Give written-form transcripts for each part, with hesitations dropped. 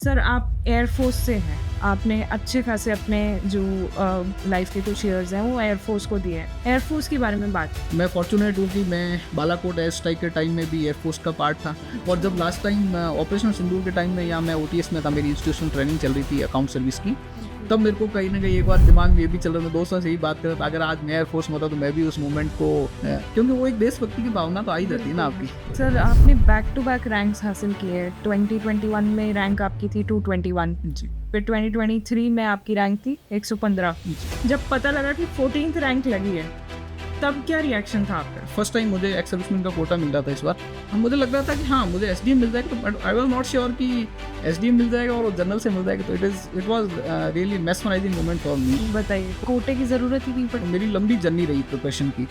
Sir आप air force से हैं, आपने अच्छे खासे अपने जो लाइफ के कुछ ईयर्स हैं वो एयरफोर्स को दिए हैं। एयरफोर्स के बारे में बात मैं फॉर्चुनेट हूँ कि मैं बालाकोट एयर स्ट्राइक के टाइम में भी एयरफोर्स का पार्ट था। और जब लास्ट टाइम ऑपरेशन सिंदूर के टाइम में या मैं ओटीएस में था, मेरी इंस्टीट्यूशन ट्रेनिंग चल रही थी अकाउंट सर्विस की, तब मेरे को कहीं ना कहीं एक बार दिमाग में ये भी चल रहा था, दोस्तों से ही बात कर रहा था, अगर आज मैं एयरफोर्स में होता तो मैं भी उस मूवमेंट को क्योंकि वो एक देशभक्ति की भावना तो आ ही जाती है ना आपकी। सर आपने बैक टू बैक रैंक्स हासिल किए। 2021 में रैंक आपकी थी 221, जी। फिर 2023 में आपकी रैंक थी 115। जब पता लगा कि 14th रैंक लगी है तब क्या रिएक्शन था आपका? फर्स्ट टाइम मुझे एक्स सर्विसमैन का कोटा मिल रहा था इस बार। मुझे लग रहा था कि हाँ मुझे एसडीएम मिल जाएगा, तो आई वाज नॉट श्योर कि एसडीएम मिल जाएगा और जनरल से मिल जाएगा, तो it was really mesmerising moment for me. बताइए, कोटे की ज़रूरत ही नहीं पड़ी? मेरी लंबी जर्नी रही प्रिपरेशन की।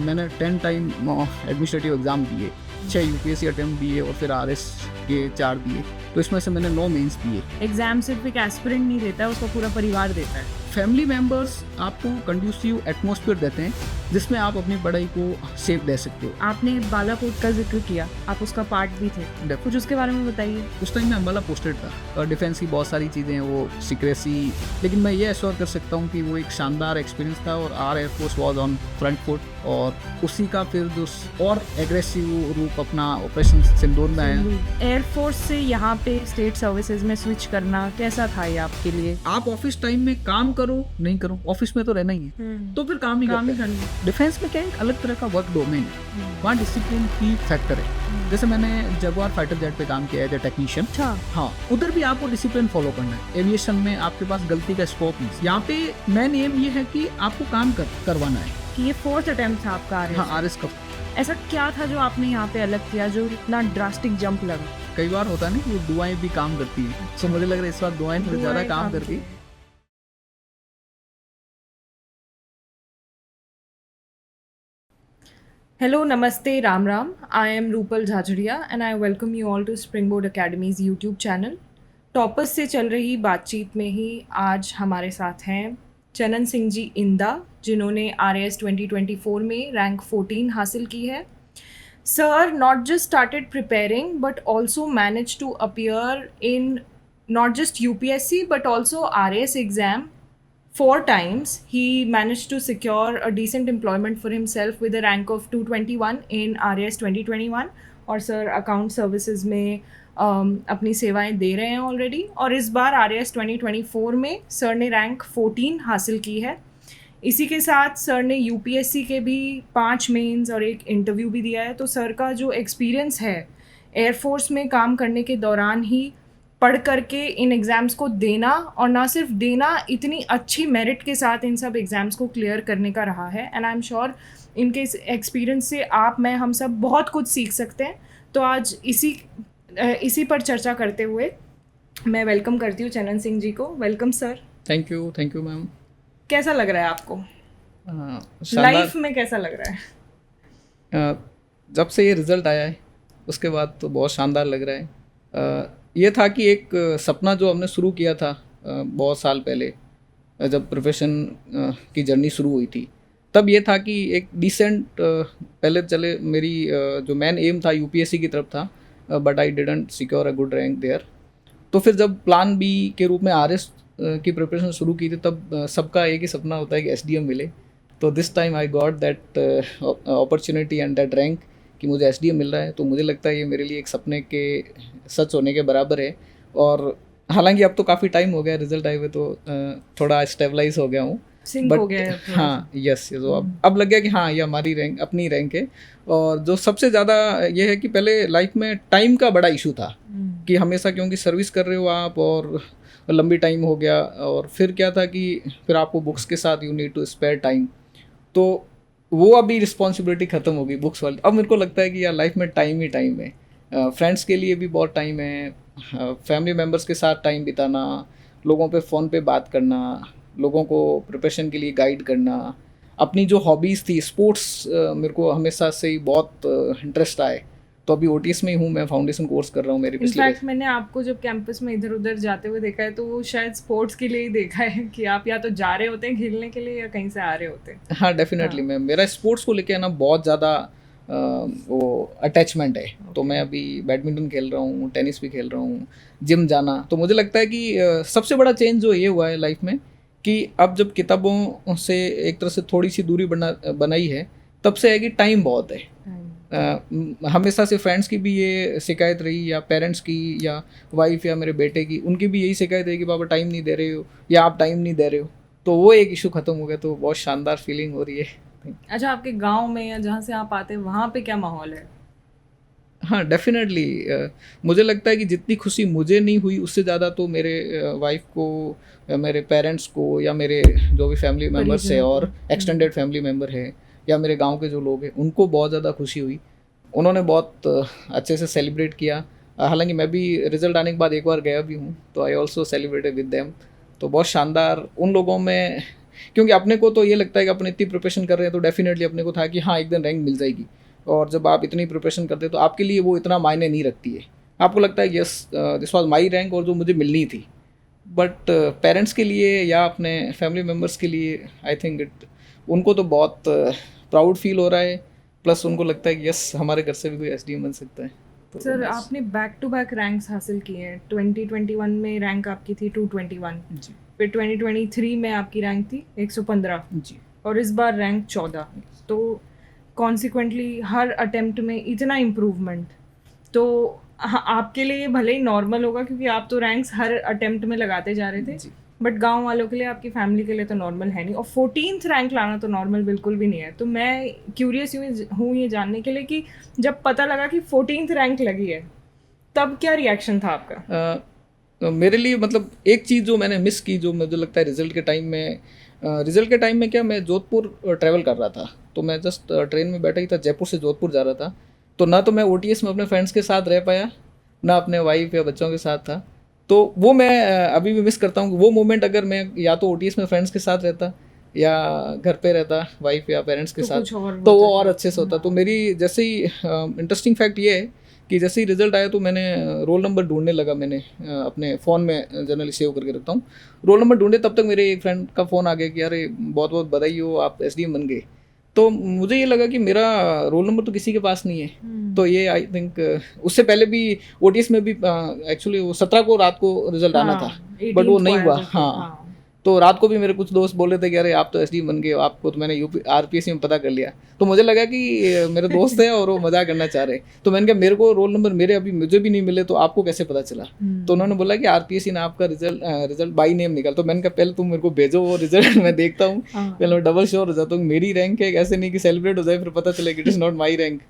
मैंने 10 टाइम एडमिनिस्ट्रेटिव एग्ज़ाम दिए, 6 यूपीएससी अटेम्प्ट दिए और फिर आरएस के 4 दिए, तो इसमें से मैंने 9 मेंस दिए। एग्जाम सिर्फ एक एस्पिरेंट नहीं देता है, उसका पूरा परिवार देता है। फैमिली मेम्बर्स आपको कंड्यूसिव एटमॉस्फेयर देते हैं जिसमें आप अपनी पढ़ाई को सेफ दे सकते हो। आपने बालाकोट का जिक्र किया, आप उसका पार्ट भी थे, कुछ उसके बारे में बताइए। उस टाइम मैं अम्बाला पोस्टेड था और डिफेंस की बहुत सारी चीज़ें हैं वो सीक्रेसी, लेकिन मैं ये एश्योर कर सकता हूँ कि वो एक शानदार एक्सपीरियंस था और our air force was on front foot, और उसी का फिर जो और एग्रेसिव रूप अपना ऑपरेशन सिंदूर में आया। एयरफोर्स से यहाँ पे स्टेट सर्विसेज में स्विच करना कैसा था ये आपके लिए? आप ऑफिस टाइम में काम करो नहीं करो, ऑफिस में तो रहना ही है, तो फिर काम ही करना। डिफेंस में क्या एक अलग तरह का वर्क डोमेन है, वहाँ डिसिप्लिन की फैक्टर है। जैसे मैंने जगुआर फाइटर जेट पे काम किया है एज ए टेक्नीशियन। अच्छा। हाँ, उधर भी आपको डिसिप्लिन फॉलो करना है। एविएशन में आपके पास गलती का स्कोप नहीं। यहाँ पे मेन एम ये है कि आपको काम करवाना है। कि ये 4th अटेम्प्ट था आपका आरएस? हाँ, आरएस का। ऐसा क्या था जो आपने यहाँ पे अलग किया जो इतना ड्रास्टिक जंप लगा? कई बार होता है ना कि दुआएं भी काम करती हैं, तो मुझे लग रहा है इस बार दुआएं थोड़ी ज़्यादा काम करती। Hello, Namaste, Ram Ram. I am Rupal Jhajria and I welcome you all to Springboard Academy's YouTube channel. Toppers से चल रही बातचीत में ही आज हमारे साथ हैं चनन सिंह जी इंदा, जिन्होंने RAS 2024 में रैंक 14 हासिल की है। Sir not just started preparing but also managed to appear in not just UPSC but also RAS exam 4 times. He managed to secure a decent employment for himself with a rank of 221 in RAS 2021 और sir account services में अपनी सेवाएं दे रहे हैं already, और इस बार RAS 2024 में sir ने रैंक 14 हासिल की है। इसी के साथ सर ने यूपीएससी के भी 5 मेंस और एक इंटरव्यू भी दिया है। तो सर का जो एक्सपीरियंस है एयरफोर्स में काम करने के दौरान ही पढ़ करके इन एग्ज़ाम्स को देना, और ना सिर्फ देना, इतनी अच्छी मेरिट के साथ इन सब एग्ज़ाम्स को क्लियर करने का रहा है। एंड आई एम श्योर इनके एक्सपीरियंस से आप, मैं, हम सब बहुत कुछ सीख सकते हैं। तो आज इसी पर चर्चा करते हुए मैं वेलकम करती हूँ चनन सिंह जी को। Welcome sir. Thank you ma'am. कैसा लग रहा है आपको? लाइफ में कैसा लग रहा है? जब से ये रिज़ल्ट आया है उसके बाद तो बहुत शानदार लग रहा है। ये था कि एक सपना जो हमने शुरू किया था बहुत साल पहले, जब प्रोफेशन की जर्नी शुरू हुई थी, तब ये था कि एक डिसेंट पहले चले मेरी जो मेन एम था यूपीएससी की तरफ था, but I didn't secure a good rank there. तो फिर जब प्लान बी के रूप में आरएस की प्रिपरेशन शुरू की थी, तब सबका एक ही सपना होता है कि एसडीएम मिले। तो this time I got that opportunity and that rank कि मुझे एसडीएम मिल रहा है। तो मुझे लगता है ये मेरे लिए एक सपने के सच होने के बराबर है। और हालांकि अब तो काफ़ी टाइम हो गया रिजल्ट आए हुए, तो थोड़ा स्टेबलाइज हो गया हूँ, बट हाँ यस तो अब लग गया कि हाँ ये हमारी रैंक, अपनी रैंक है। और जो सबसे ज़्यादा ये है कि पहले लाइफ में टाइम का बड़ा इशू था कि हमेशा, क्योंकि सर्विस कर रहे हो आप और लंबी टाइम हो गया, और फिर क्या था कि फिर आपको बुक्स के साथ you need to spare time, तो वो अभी रिस्पॉन्सिबिलिटी ख़त्म हो गई बुक्स वाली। अब मेरे को लगता है कि यार लाइफ में टाइम ही टाइम है। फ्रेंड्स के लिए भी बहुत टाइम है, फैमिली मेम्बर्स के साथ टाइम बिताना, लोगों पे फ़ोन पे बात करना, लोगों को प्रिपरेशन के लिए गाइड करना, अपनी जो हॉबीज़ थी स्पोर्ट्स, मेरे को हमेशा से ही बहुत इंटरेस्ट आए। तो अभी ओटीएस में ही हूँ, मैं फाउंडेशन कोर्स कर रहा हूँ मेरी पिछले। इनफैक्ट मैंने आपको जब कैंपस में इधर उधर जाते हुए देखा है तो वो शायद स्पोर्ट्स के लिए ही देखा है कि आप या तो जा रहे होते हैं खेलने के लिए या कहीं से आ रहे होते हैं। हाँ डेफिनेटली मैम, मेरा स्पोर्ट्स को लेके ना बहुत ज़्यादा वो अटैचमेंट है। तो मैं अभी बैडमिंटन खेल रहा हूँ, टेनिस भी खेल रहा हूँ, जिम जाना। तो मुझे लगता है कि सबसे बड़ा चेंज जो ये हुआ है लाइफ में कि अब जब किताबों से एक तरह से थोड़ी सी दूरी बनाई है, तब से है कि टाइम बहुत है। हमेशा से फ्रेंड्स की भी ये शिकायत रही, या पेरेंट्स की, या वाइफ या मेरे बेटे की, उनकी भी यही शिकायत है कि पापा टाइम नहीं दे रहे हो, या आप टाइम नहीं दे रहे हो। तो वो एक इशू ख़त्म हो गया, तो बहुत शानदार फीलिंग हो रही है। अच्छा, आपके गांव में या जहाँ से आप आते हैं वहाँ पे क्या माहौल है? हाँ, डेफिनेटली मुझे लगता है कि जितनी खुशी मुझे नहीं हुई, उससे ज़्यादा तो मेरे वाइफ को, या मेरे पेरेंट्स को, या मेरे जो भी फैमिली मेम्बर्स है और एक्सटेंडेड फैमिली मेम्बर है, या मेरे गांव के जो लोग हैं, उनको बहुत ज़्यादा खुशी हुई। उन्होंने बहुत अच्छे से सेलिब्रेट किया। हालांकि मैं भी रिजल्ट आने के बाद एक बार गया भी हूँ, तो I also celebrated with them. तो बहुत शानदार उन लोगों में, क्योंकि अपने को तो ये लगता है कि अपने इतनी प्रिपरेशन कर रहे हैं, तो डेफिनेटली अपने को था कि हाँ एक दिन रैंक मिल जाएगी। और जब आप इतनी प्रिपरेशन करते हैं तो आपके लिए वो इतना मायने नहीं रखती है। आपको लगता है yes this was my rank और जो मुझे मिलनी थी। बट पेरेंट्स के लिए या अपने फैमिली मेम्बर्स के लिए आई थिंक उनको तो बहुत प्राउड फील हो रहा है। प्लस उनको लगता है कि यस हमारे घर से भी कोई एसडीएम बन सकता है। तो सर, आपने बैक टू बैक रैंक्स हासिल किए हैं। 2021 में रैंक आपकी थी 221, जी फिर 2023 में आपकी रैंक थी 115, जी और इस बार रैंक 14। तो कॉन्सिक्वेंटली हर अटेम्प्ट में इतना इम्प्रूवमेंट, तो आपके लिए भले ही नॉर्मल होगा क्योंकि आप तो रैंक्स हर अटेम्प्ट में लगाते जा रहे थे, जी। बट गांव वालों के लिए, आपकी फैमिली के लिए तो नॉर्मल है नहीं, और 14th रैंक लाना तो नॉर्मल बिल्कुल भी नहीं है। तो मैं क्यूरियस हूँ ये जानने के लिए कि जब पता लगा कि 14th रैंक लगी है, तब क्या रिएक्शन था आपका? मेरे लिए मतलब एक चीज़ जो मैंने मिस की, जो मुझे लगता है रिजल्ट के टाइम में क्या, मैं जोधपुर ट्रैवल कर रहा था। तो मैं जस्ट ट्रेन में बैठा ही था, जयपुर से जोधपुर जा रहा था। तो ना तो मैं ओटीएस में अपने फ्रेंड्स के साथ रह पाया, ना अपने वाइफ या बच्चों के साथ था। तो वो मैं अभी भी मिस करता हूँ। वो मोमेंट अगर मैं या तो ओटीएस में फ्रेंड्स के साथ रहता, या घर पे रहता वाइफ या पेरेंट्स के तो साथ, कुछ और तो वो होता और था। अच्छे से होता। तो मेरी जैसे ही इंटरेस्टिंग फैक्ट ये है कि जैसे ही रिजल्ट आया तो मैंने रोल नंबर ढूंढने लगा। मैंने अपने फ़ोन में जनरली सेव करके रखता हूँ रोल नंबर ढूंढे, तब तक मेरे एक फ्रेंड का फ़ोन आ गया कि अरे बहुत बहुत बधाई हो, आप एसडीएम बन गए। तो मुझे ये लगा कि मेरा रोल नंबर तो किसी के पास नहीं है। तो ये आई थिंक उससे पहले भी ओटीएस में भी एक्चुअली वो 17 को रात को रिजल्ट आना था, बट वो 18th नहीं को हुआ। आया था। हाँ, तो रात को भी मेरे कुछ दोस्त बोल रहे थे कि अरे आप तो एसडी बन गए हो, आपको तो मैंने यूपी आरपीएससी में पता कर लिया। तो मुझे लगा कि मेरे दोस्त है और वो मजाक करना चाह रहे। तो मैंने कहा मेरे को रोल नंबर मेरे अभी मुझे भी नहीं मिले, तो आपको कैसे पता चला? तो उन्होंने बोला कि आरपीएससी ने आपका रिजल्ट बाई नेम निकाल। तो मैंने कहा पहले तुम मेरे को भेजो वो रिजल्ट, मैं देखता हूँ, पहले मैं डबल श्योर हो जाता हूँ मेरी रैंक है, ऐसे नहीं कि सेलिब्रेट हो जाए फिर पता चले कि it is not my rank.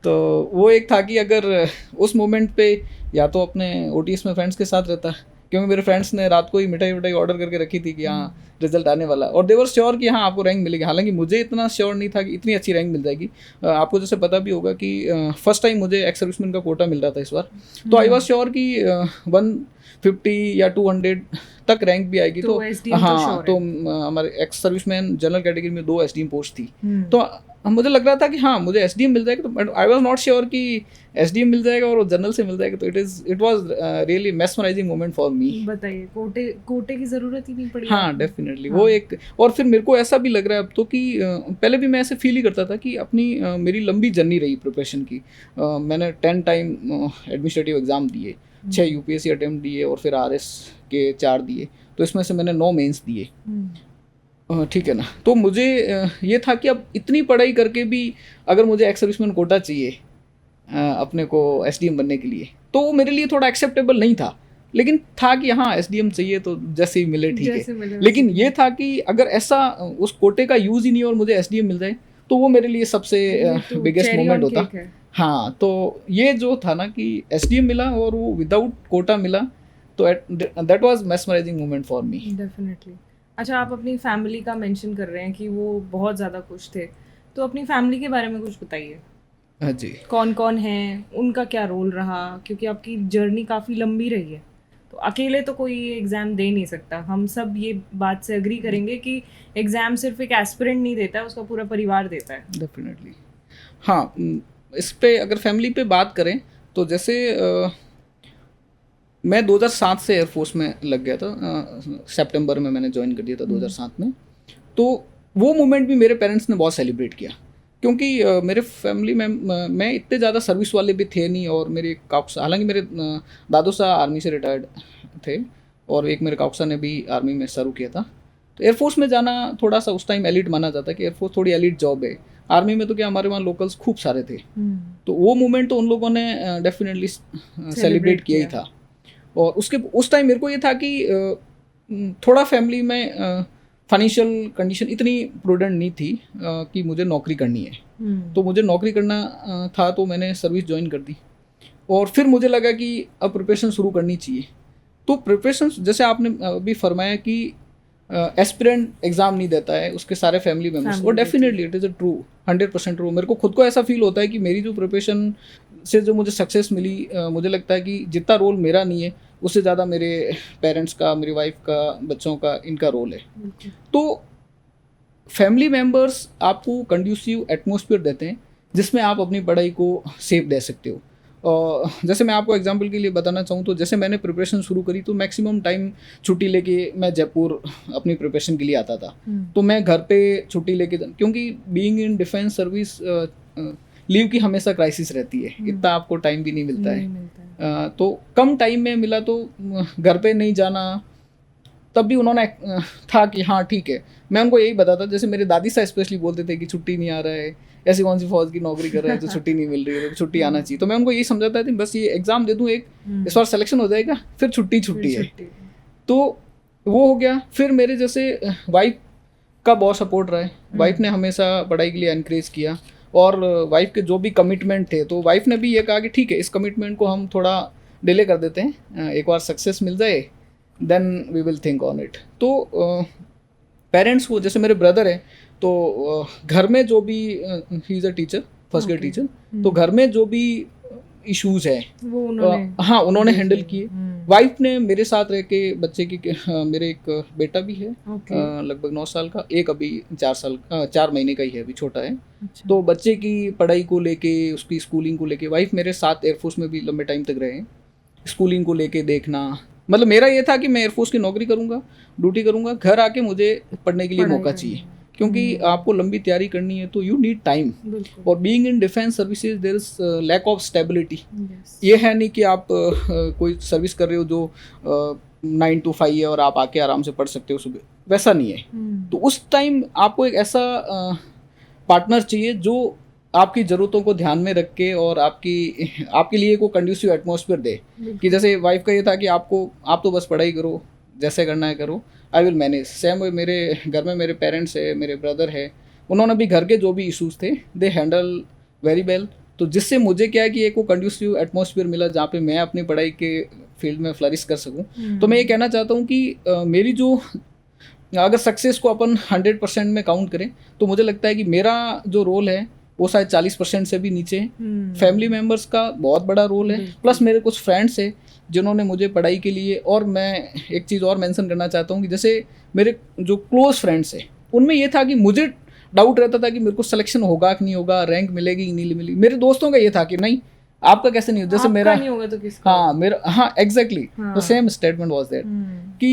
तो वो एक था कि अगर उस मोमेंट पे या तो अपने ओटीएस में फ्रेंड्स के साथ रहता, क्योंकि मेरे फ्रेंड्स ने रात को ही मिठाई ऑर्डर करके रखी थी कि हाँ रिजल्ट आने वाला, और दे वर श्योर कि हाँ आपको रैंक मिलेगी। हालांकि मुझे इतना श्योर नहीं था कि इतनी अच्छी रैंक मिल जाएगी। आपको जैसे पता भी होगा कि फर्स्ट टाइम मुझे एक्स सर्विसमैन का कोटा मिल रहा था इस बार। तो आई वॉज श्योर कि 150 या 200 तक रैंक भी आएगी। तो हाँ, तो हमारे एक्स सर्विसमैन जनरल कैटेगरी में 2 एसडीएम पोस्ट थी। तो मुझे लग रहा था कि हाँ मुझे एसडीएम मिल जाएगा। तो आई वाज नॉट श्योर कि एसडीएम मिल जाएगा और वो जनरल से मिल जाएगा। तो it was really mesmerising moment for me. बताइए, कोटे की जरूरत ही नहीं पड़ी? हाँ डेफिनेटली। वो एक, और फिर मेरे को ऐसा भी लग रहा है अब तो कि पहले भी मैं ऐसे फील ही करता था कि अपनी मेरी लंबी जर्नी रही प्रिपरेशन की। मैंने 10 टाइम एडमिनिस्ट्रेटिव एग्जाम दिए, 6 यूपीएससी अटेम्प्ट दिए, और फिर आरएस के 4 दिए। तो इसमें से मैंने 9 मेंस दिए, ठीक है ना। तो मुझे ये था कि अब इतनी पढ़ाई करके भी अगर मुझे एक्स सर्विसमैन कोटा चाहिए अपने को एसडीएम बनने के लिए, तो वो मेरे लिए थोड़ा एक्सेप्टेबल नहीं था। लेकिन था कि हाँ एसडीएम चाहिए तो जैसे ही मिले ठीक है। लेकिन ये था कि अगर ऐसा उस कोटे का यूज़ ही नहीं और मुझे एसडीएम मिल जाए, तो वो मेरे लिए सबसे बिगेस्ट मोमेंट होता। हाँ, तो ये जो था ना कि एसडीएम मिला और वो विदाउट कोटा मिला, तो that was mesmerising moment for me. Definitely. अच्छा, आप अपनी फैमिली का मेंशन कर रहे हैं कि वो बहुत ज़्यादा खुश थे, तो अपनी फैमिली के बारे में कुछ बताइए। हाँ जी। कौन कौन है, उनका क्या रोल रहा? क्योंकि आपकी जर्नी काफ़ी लंबी रही है, तो अकेले तो कोई एग्ज़ाम दे नहीं सकता। हम सब ये बात से एग्री करेंगे कि एग्ज़ाम सिर्फ एक एस्पिरेंट नहीं देता है, उसका पूरा परिवार देता है। डेफिनेटली। हाँ, इस पे अगर फैमिली पे बात करें तो जैसे मैं 2007 से एयरफोर्स में लग गया था। सितंबर में मैंने ज्वाइन कर दिया था 2007 में। तो वो मोमेंट भी मेरे पेरेंट्स ने बहुत सेलिब्रेट किया। क्योंकि मेरे फैमिली में मैं इतने ज़्यादा सर्विस वाले भी थे नहीं, और मेरे काउसा, हालांकि मेरे दादू साहब आर्मी से रिटायर्ड थे, और एक मेरे काउसा ने भी आर्मी में सर्व किया था। तो एयरफोर्स में जाना थोड़ा सा उस टाइम एलिट माना जाता है कि एयरफोर्स थोड़ी एलिट जॉब है। आर्मी में तो क्या, हमारे वहाँ लोकल्स खूब सारे थे, तो वो मोमेंट तो उन लोगों ने डेफिनेटली सेलिब्रेट किया ही था। और उसके उस टाइम मेरे को ये था कि थोड़ा फैमिली में फाइनेंशियल कंडीशन इतनी प्रूडेंट नहीं थी कि मुझे नौकरी करनी है। तो मुझे नौकरी करना था, तो मैंने सर्विस ज्वाइन कर दी, और फिर मुझे लगा कि अब प्रिपरेशन शुरू करनी चाहिए। तो प्रिपरेशन, जैसे आपने अभी फरमाया कि एस्पिरेंट एग्ज़ाम नहीं देता है उसके सारे फैमिली मेम्बर्स, और definitely it is a true, 100% true. मेरे को खुद को ऐसा फील होता है कि मेरी जो प्रिपरेशन से जो मुझे सक्सेस मिली, मुझे लगता है कि जितना रोल मेरा नहीं है, उससे ज़्यादा मेरे पेरेंट्स का, मेरी वाइफ का, बच्चों का, इनका रोल है। तो फैमिली मेम्बर्स आपको कंड्यूसिव एटमॉस्फेयर देते हैं जिसमें आप अपनी पढ़ाई को सेफ दे सकते हो। और जैसे मैं आपको एग्जांपल के लिए बताना चाहूँ, तो जैसे मैंने प्रिपरेशन शुरू करी तो मैक्सिमम टाइम छुट्टी लेके मैं जयपुर अपनी प्रिपरेशन के लिए आता था। तो मैं घर पे छुट्टी लेके, क्योंकि being in defence service leave की हमेशा क्राइसिस रहती है, इतना आपको टाइम भी नहीं मिलता है। तो कम टाइम में मिला तो घर पे नहीं जाना, तब भी उन्होंने था कि हाँ ठीक है। मैं उनको यही बताता, जैसे मेरे दादी साहब स्पेशली बोलते थे कि छुट्टी नहीं आ रहा है, ऐसी कौन सी फौज की नौकरी कर रहा है तो छुट्टी नहीं मिल रही है, तो छुट्टी आना चाहिए। तो मैं उनको यही समझाता था, बस ये एग्ज़ाम दे दूँ एक, इस बार सिलेक्शन हो जाएगा, फिर छुट्टी है। तो वो हो गया। फिर मेरे जैसे वाइफ का बहुत सपोर्ट रहा है, वाइफ ने हमेशा पढ़ाई के लिए एनकरेज किया, और वाइफ के जो भी कमिटमेंट थे, तो वाइफ ने भी ये कहा कि ठीक है, इस कमिटमेंट को हम थोड़ा डिले कर देते हैं, एक बार सक्सेस मिल जाए then we will think on it. तो पेरेंट्स को, जैसे मेरे ब्रदर है, तो घर में जो भी, he is a teacher, first grade teacher, तो घर में जो भी इश्यूज है वो उन्होंने हैंडल किए। वाइफ ने मेरे साथ रह के बच्चे की, मेरे एक बेटा भी है लगभग 9 साल का, एक अभी 4 महीने का ही है, अभी छोटा है। तो बच्चे की पढ़ाई को लेके, उसकी स्कूलिंग को लेके, वाइफ मेरे साथ एयरफोर्स में भी लंबे टाइम तक रहे हैं, स्कूलिंग को लेके देखना। मतलब मेरा ये था कि मैं एयरफोर्स की नौकरी करूँगा, ड्यूटी करूँगा, घर आके मुझे पढ़ने के लिए मौका चाहिए, क्योंकि आपको लंबी तैयारी करनी है तो यू नीड टाइम। और being in defence services there is lack of stability. ये है नहीं कि आप कोई सर्विस कर रहे हो जो 9 to 5 है और आप आके आराम से पढ़ सकते हो सुबह, वैसा नहीं है। तो उस टाइम आपको एक ऐसा पार्टनर चाहिए जो आपकी ज़रूरतों को ध्यान में रख के और आपके लिए को कंड्यूसिव एटमॉस्फेयर दे। कि जैसे वाइफ का ये था कि आप तो बस पढ़ाई करो, जैसे करना है करो, आई विल मैनेज। सेम मेरे घर में मेरे पेरेंट्स है, मेरे ब्रदर है, उन्होंने भी घर के जो भी इश्यूज थे दे हैंडल वेरी वेल। तो जिससे मुझे क्या है कि एक वो कंड्यूसिव एटमॉस्फेयर मिला जहाँ पे मैं अपनी पढ़ाई के फील्ड में फ्लरिश कर सकूँ। तो मैं ये कहना चाहता हूँ कि मेरी जो, अगर सक्सेस को अपन 100% में काउंट करें, तो मुझे लगता है कि मेरा जो रोल है वो शायद 40% से भी नीचे है। फैमिली मेम्बर्स का बहुत बड़ा रोल है, प्लस मेरे कुछ फ्रेंड्स हैं जिन्होंने मुझे पढ़ाई के लिए। और मैं एक चीज़ और मेंशन करना चाहता हूँ कि जैसे मेरे जो क्लोज फ्रेंड्स हैं, उनमें ये था कि मुझे डाउट रहता था कि मेरे को सिलेक्शन होगा कि नहीं होगा, रैंक मिलेगी कि नहीं मिलेगी। मेरे दोस्तों का ये था कि नहीं, आपका कैसे नहीं हो, जैसे मेरा नहीं होगा तो किसका? हाँ exactly the same statement was that कि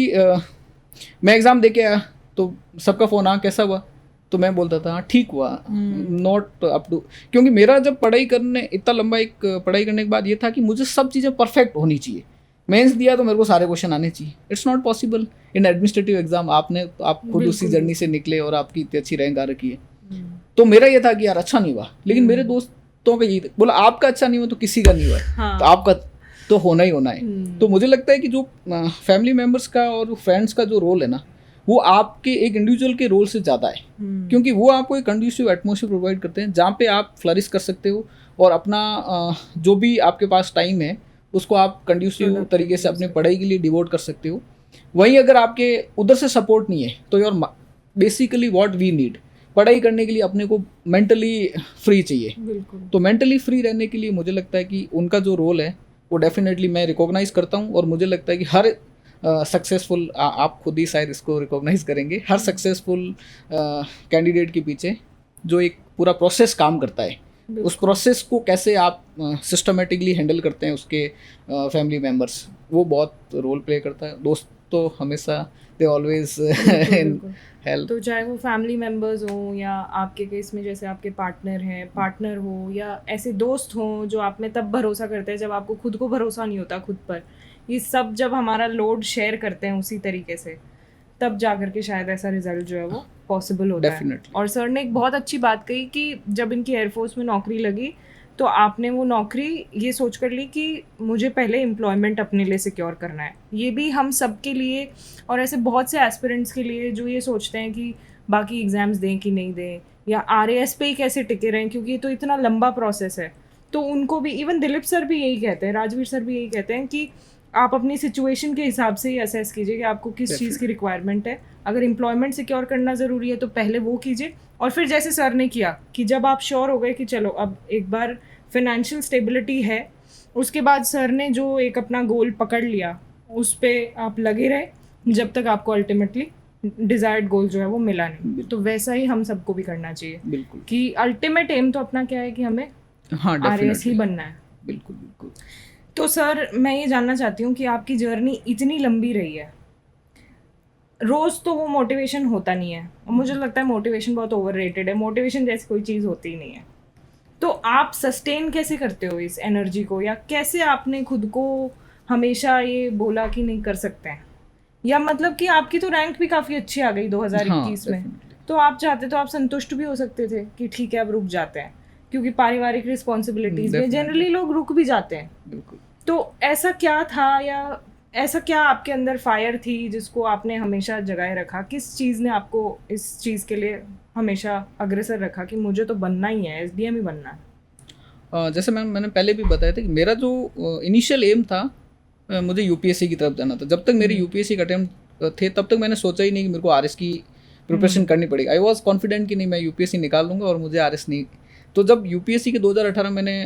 मैं एग्ज़ाम दे के आया तो सबका फ़ोन, हाँ कैसा हुआ, तो मैं बोलता था हाँ ठीक हुआ, नॉट अप टू। क्योंकि मेरा जब पढ़ाई करने, इतना लंबा एक पढ़ाई करने के बाद ये था कि मुझे सब चीज़ें परफेक्ट होनी चाहिए। मेंस दिया तो मेरे को सारे क्वेश्चन आने चाहिए। It's not possible in administrative exam. आप खुद उसी जर्नी से निकले और आपकी इतनी अच्छी रैंक आ रखी है। तो मेरा ये था कि यार अच्छा नहीं हुआ, लेकिन मेरे दोस्तों का ये बोला आपका अच्छा नहीं हुआ तो किसी का नहीं हुआ, तो आपका तो होना ही होना है। तो मुझे लगता है कि जो फैमिली मेम्बर्स का और फ्रेंड्स का जो रोल है ना, वो आपके एक इंडिविजुअल के रोल से ज़्यादा है, क्योंकि वो आपको एक कंड्यूसिव एटमॉस्फेयर प्रोवाइड करते हैं जहाँ पे आप फ्लरिश कर सकते हो और अपना जो भी आपके पास टाइम है उसको आप कंड्यूसिव तरीके से अपने पढ़ाई के लिए डिवोट कर सकते हो। वहीं अगर आपके उधर से सपोर्ट नहीं है तो your basically what we need, पढ़ाई करने के लिए अपने को मेंटली फ्री चाहिए। तो मेंटली फ्री रहने के लिए मुझे लगता है कि उनका जो रोल है वो डेफिनेटली मैं रिकॉग्नाइज करता हूँ। और मुझे लगता है कि हर सक्सेसफुल, आप खुद ही शायद इसको रिकॉग्नाइज करेंगे, हर सक्सेसफुल कैंडिडेट के पीछे जो एक पूरा प्रोसेस काम करता है उस प्रोसेस को कैसे आप सिस्टमेटिकली हैंडल करते हैं उसके फैमिली मेम्बर्स, वो बहुत रोल प्ले करता है। दोस्त तो हमेशा दे ऑलवेज हेल्प। तो चाहे वो फैमिली मेम्बर्स हों या आपके केस में जैसे आपके पार्टनर हो या ऐसे दोस्त हों जो आप में तब भरोसा करते हैं जब आपको खुद को भरोसा नहीं होता खुद पर, ये सब जब हमारा लोड शेयर करते हैं उसी तरीके से, तब जा करके शायद ऐसा रिजल्ट जो है वो पॉसिबल होता है। और सर ने एक बहुत अच्छी बात कही कि जब इनकी एयरफोर्स में नौकरी लगी तो आपने वो नौकरी ये सोच कर ली कि मुझे पहले एम्प्लॉयमेंट अपने लिए सिक्योर करना है। ये भी हम सब के लिए और ऐसे बहुत से एस्पिरेंट्स के लिए जो ये सोचते हैं कि बाकी एग्ज़ाम्स दें कि नहीं दें या RAS पे ही कैसे टिके रहें, क्योंकि ये तो इतना लंबा प्रोसेस है। तो उनको भी, इवन दिलीप सर भी यही कहते हैं, राजवीर सर भी यही कहते हैं कि आप अपनी सिचुएशन के हिसाब से ही असेस कीजिए कि आपको किस चीज़ की रिक्वायरमेंट है। अगर एम्प्लॉयमेंट सिक्योर करना ज़रूरी है तो पहले वो कीजिए, और फिर जैसे सर ने किया कि जब आप श्योर हो गए कि चलो अब एक बार फिनेंशियल स्टेबिलिटी है, उसके बाद सर ने जो एक अपना गोल पकड़ लिया उस पर आप लगे रहे जब तक आपको अल्टीमेटली डिजायर्ड गोल जो है वो मिला नहीं। तो वैसा ही हम सबको भी करना चाहिए। बिल्कुल। कि अल्टीमेट एम तो अपना क्या है कि हमें RAS ही बनना है। बिल्कुल बिल्कुल। तो सर मैं ये जानना चाहती हूँ कि आपकी जर्नी इतनी लंबी रही है, रोज़ तो वो मोटिवेशन होता नहीं है, और मुझे लगता है मोटिवेशन बहुत ओवररेटेड है। मोटिवेशन जैसी कोई चीज़ होती ही नहीं है। तो आप सस्टेन कैसे करते हो इस एनर्जी को, या कैसे आपने खुद को हमेशा ये बोला कि नहीं कर सकते हैं, या मतलब कि आपकी तो रैंक भी काफ़ी अच्छी आ गई 2021 में, तो आप चाहते तो आप संतुष्ट भी हो सकते थे कि ठीक है अब रुक जाते हैं, क्योंकि पारिवारिक रिस्पॉन्सिबिलिटीज में जनरली लोग रुक भी जाते हैं। बिल्कुल। तो ऐसा क्या था, या ऐसा क्या आपके अंदर फायर थी जिसको आपने हमेशा जगाए रखा? किस चीज़ ने आपको इस चीज़ के लिए हमेशा अग्रसर रखा कि मुझे तो बनना ही है, SDM ही बनना है? जैसे मैंने पहले भी बताया था कि मेरा जो इनिशियल एम था, मुझे UPSC की तरफ जाना था। जब तक मेरे UPSC का अटेम्प्ट थे तब तक मैंने सोचा ही नहीं कि मेरे को RS की प्रिपरेशन करनी पड़ेगी। आई वॉज कॉन्फिडेंट कि नहीं मैं UPSC निकाल लूँगा और मुझे RS नहीं। तो जब UPSC के 2018 मैंने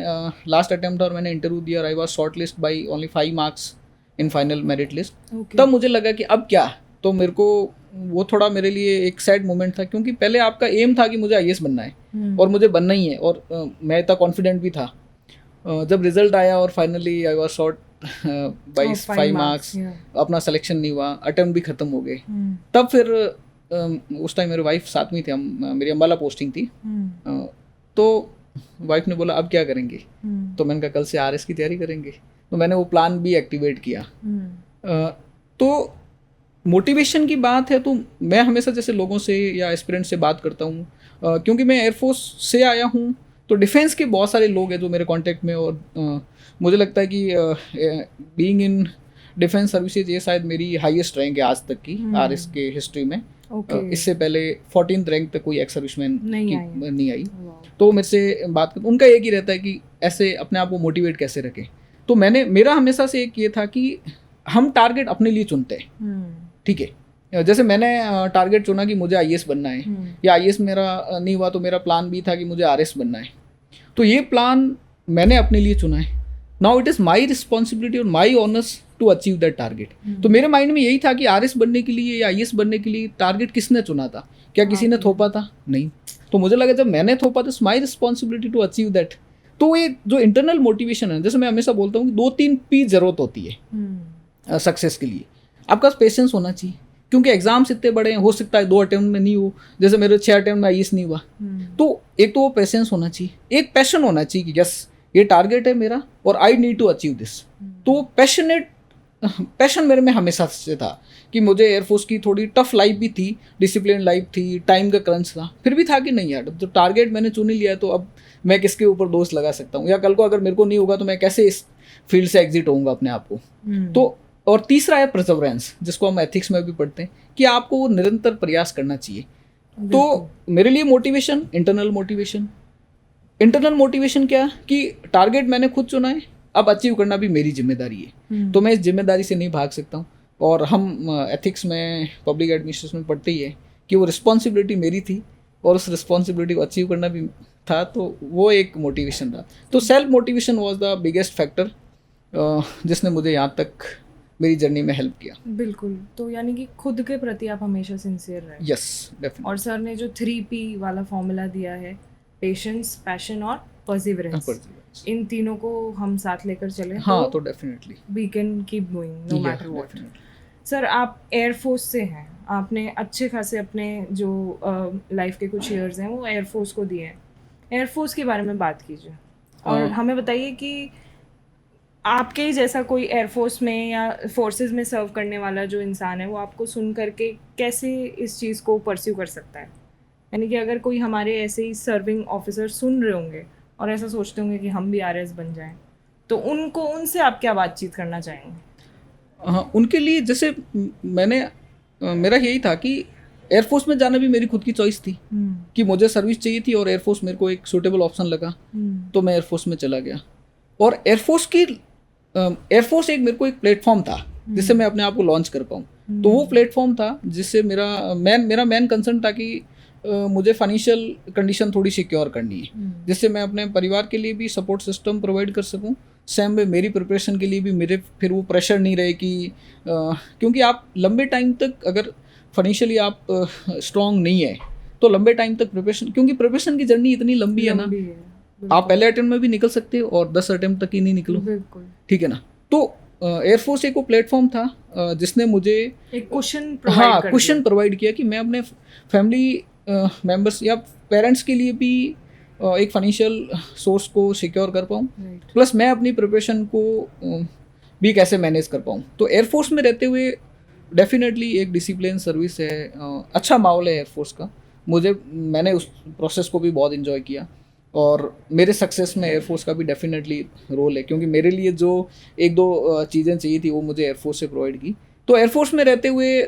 लास्ट अटेम्प्ट था और मैंने इंटरव्यू दिया और I was short list by only 5 marks in final merit list, तब मुझे लगा कि अब क्या। तो मेरे को वो थोड़ा मेरे लिए एक सैड मोमेंट था, क्योंकि पहले आपका एम था कि मुझे IAS बनना है और मुझे बनना ही है, और मैं इतना कॉन्फिडेंट भी था। जब रिजल्ट आया और finally I was short by 5 marks, अपना सिलेक्शन नहीं हुआ, अटेम्प्ट भी ख़त्म हो गए। तब फिर उस टाइम मेरे वाइफ साथ में थे, मेरी अम्बाला पोस्टिंग थी। तो वाइफ ने बोला अब क्या करेंगे? तो मैंने कहा कल से RS की तैयारी करेंगे। तो मैंने वो प्लान भी एक्टिवेट किया। तो मोटिवेशन की बात है तो मैं हमेशा जैसे लोगों से या एस्पिरेंट से बात करता हूँ, क्योंकि मैं एयरफोर्स से आया हूँ, तो डिफेंस के बहुत सारे लोग हैं जो मेरे कांटेक्ट में, और मुझे लगता है कि बीइंग इन डिफेंस सर्विसेज ये शायद मेरी हाईएस्ट रैंक है आज तक की RS के हिस्ट्री में। इससे पहले 14th रैंक तक कोई एक्स सर्विसमैन नहीं आई। तो मेरे से बात कर, उनका एक ही रहता है कि ऐसे अपने आप को मोटिवेट कैसे रखें। तो मेरा हमेशा से एक ये था कि हम टारगेट अपने लिए चुनते हैं, ठीक है। जैसे मैंने टारगेट चुना कि मुझे IAS बनना है, या IAS मेरा नहीं हुआ तो मेरा प्लान भी था कि मुझे RS बनना है। तो ये प्लान मैंने अपने लिए चुना है। Now it is my responsibility और my honours to achieve that target. तो मेरे माइंड में यही था कि RS बनने के लिए या IAS बनने के लिए टारगेट किसने चुना था? क्या किसी ने थोपा था? नहीं। तो मुझे लगा जब मैंने थोपा तो my responsibility to achieve that. तो ये जो इंटरनल मोटिवेशन है, जैसे मैं हमेशा बोलता हूँ कि 2-3 P जरूरत होती है सक्सेस के लिए। आपका पेशेंस होना चाहिए, क्योंकि एग्जाम्स इतने बड़े हैं, हो सकता है 2 अटेम्प्ट में नहीं हो, जैसे मेरे 6 अटेम्प्ट में IAS नहीं हुआ। तो एक तो वो पेशेंस होना चाहिए, एक पैशन होना चाहिए कि यस ये टारगेट है मेरा और I need to achieve this. तो पैशन मेरे में हमेशा से था कि मुझे एयरफोर्स की थोड़ी टफ लाइफ भी थी, डिसिप्लिन लाइफ थी, टाइम का क्रंच था, फिर भी था कि नहीं यार तो टारगेट मैंने चुन ही लिया, तो अब मैं किसके ऊपर दोष लगा सकता हूँ, या कल को अगर मेरे को नहीं होगा तो मैं कैसे इस फील्ड से एग्जिट होऊंगा अपने आप को। तो और तीसरा है परसेवरेंस, जिसको हम एथिक्स में भी पढ़ते हैं कि आपको निरंतर प्रयास करना चाहिए। तो मेरे लिए मोटिवेशन, इंटरनल मोटिवेशन क्या कि टारगेट मैंने खुद चुना है, अब अचीव करना भी मेरी जिम्मेदारी है। तो मैं इस जिम्मेदारी से नहीं भाग सकता हूँ। और हम एथिक्स में, पब्लिक एडमिनिस्ट्रेशन में पढ़ते ही है कि वो रिस्पॉन्सिबिलिटी मेरी थी और उस रिस्पॉन्सिबिलिटी को अचीव करना भी था, तो वो एक मोटिवेशन रहा। तो self motivation was the biggest factor जिसने मुझे यहाँ तक मेरी जर्नी में हेल्प किया। बिल्कुल। तो यानी कि खुद के प्रति आप हमेशा सिंसियर रहे। Yes definitely. और सर ने जो 3P वाला फॉर्मूला दिया है, पेशेंस, पैशन और परसिवरेंस, perseverance। इन तीनों को हम साथ लेकर चले हाँ तो definitely we can keep going no matter what. Sir आप एयरफोर्स से हैं, आपने अच्छे खासे अपने जो लाइफ के कुछ ईयर्स हैं वो एयरफोर्स को दिए हैं। एयरफोर्स के बारे में बात कीजिए और हमें बताइए कि आपके ही जैसा कोई एयरफोर्स में या फोर्सेस में सर्व करने वाला जो इंसान है वो आपको सुन करके कैसे इस चीज़ को परस्यू कर सकता है। यानी कि अगर कोई हमारे ऐसे ही सर्विंग ऑफिसर सुन रहे होंगे और ऐसा सोचते होंगे कि हम भी आरएस बन जाएं, तो उनसे आप क्या बातचीत करना चाहेंगे? हाँ, उनके लिए जैसे मेरा यही था कि एयरफोर्स में जाना भी मेरी खुद की चॉइस थी कि मुझे सर्विस चाहिए थी और एयरफोर्स मेरे को एक सूटेबल ऑप्शन लगा, तो मैं एयरफोर्स में चला गया। और एयरफोर्स एक मेरे को एक प्लेटफॉर्म था जिससे मैं अपने आप को लॉन्च कर पाऊँ। तो वो प्लेटफॉर्म था जिससे मेरा मेन कंसर्न था कि मुझे फाइनेंशियल कंडीशन थोड़ी सिक्योर करनी है, जिससे मैं अपने परिवार के लिए भी सपोर्ट सिस्टम प्रोवाइड कर सकूं। सेम में मेरी प्रिपरेशन के लिए भी मेरे फिर वो प्रेशर नहीं रहे कि क्योंकि आप लंबे टाइम तक अगर फाइनेंशियली आप स्ट्रॉन्ग नहीं है तो लंबे टाइम तक क्योंकि प्रिपरेशन की जर्नी इतनी लंबी है ना, आप पहले अटेम्प्ट में भी निकल सकते हो और 10 अटेम्प्ट तक ही नहीं निकलो, ठीक है ना। तो एयरफोर्स एक वो प्लेटफॉर्म था जिसने मुझे एक क्वेश्चन प्रोवाइड किया कि मैं अपने फैमिली मेंबर्स या पेरेंट्स के लिए भी एक फाइनेंशियल सोर्स को सिक्योर कर पाऊँ, प्लस मैं अपनी प्रिपरेशन को भी कैसे मैनेज कर पाऊँ। तो एयरफोर्स में रहते हुए डेफिनेटली एक डिसिप्लिन सर्विस है, अच्छा माहौल है एयरफोर्स का। मैंने उस प्रोसेस को भी बहुत इन्जॉय किया और मेरे सक्सेस में एयरफोर्स का भी डेफिनेटली रोल है, क्योंकि मेरे लिए जो एक दो चीज़ें चाहिए थी वो मुझे एयरफोर्स से प्रोवाइड की। तो एयरफोर्स में रहते हुए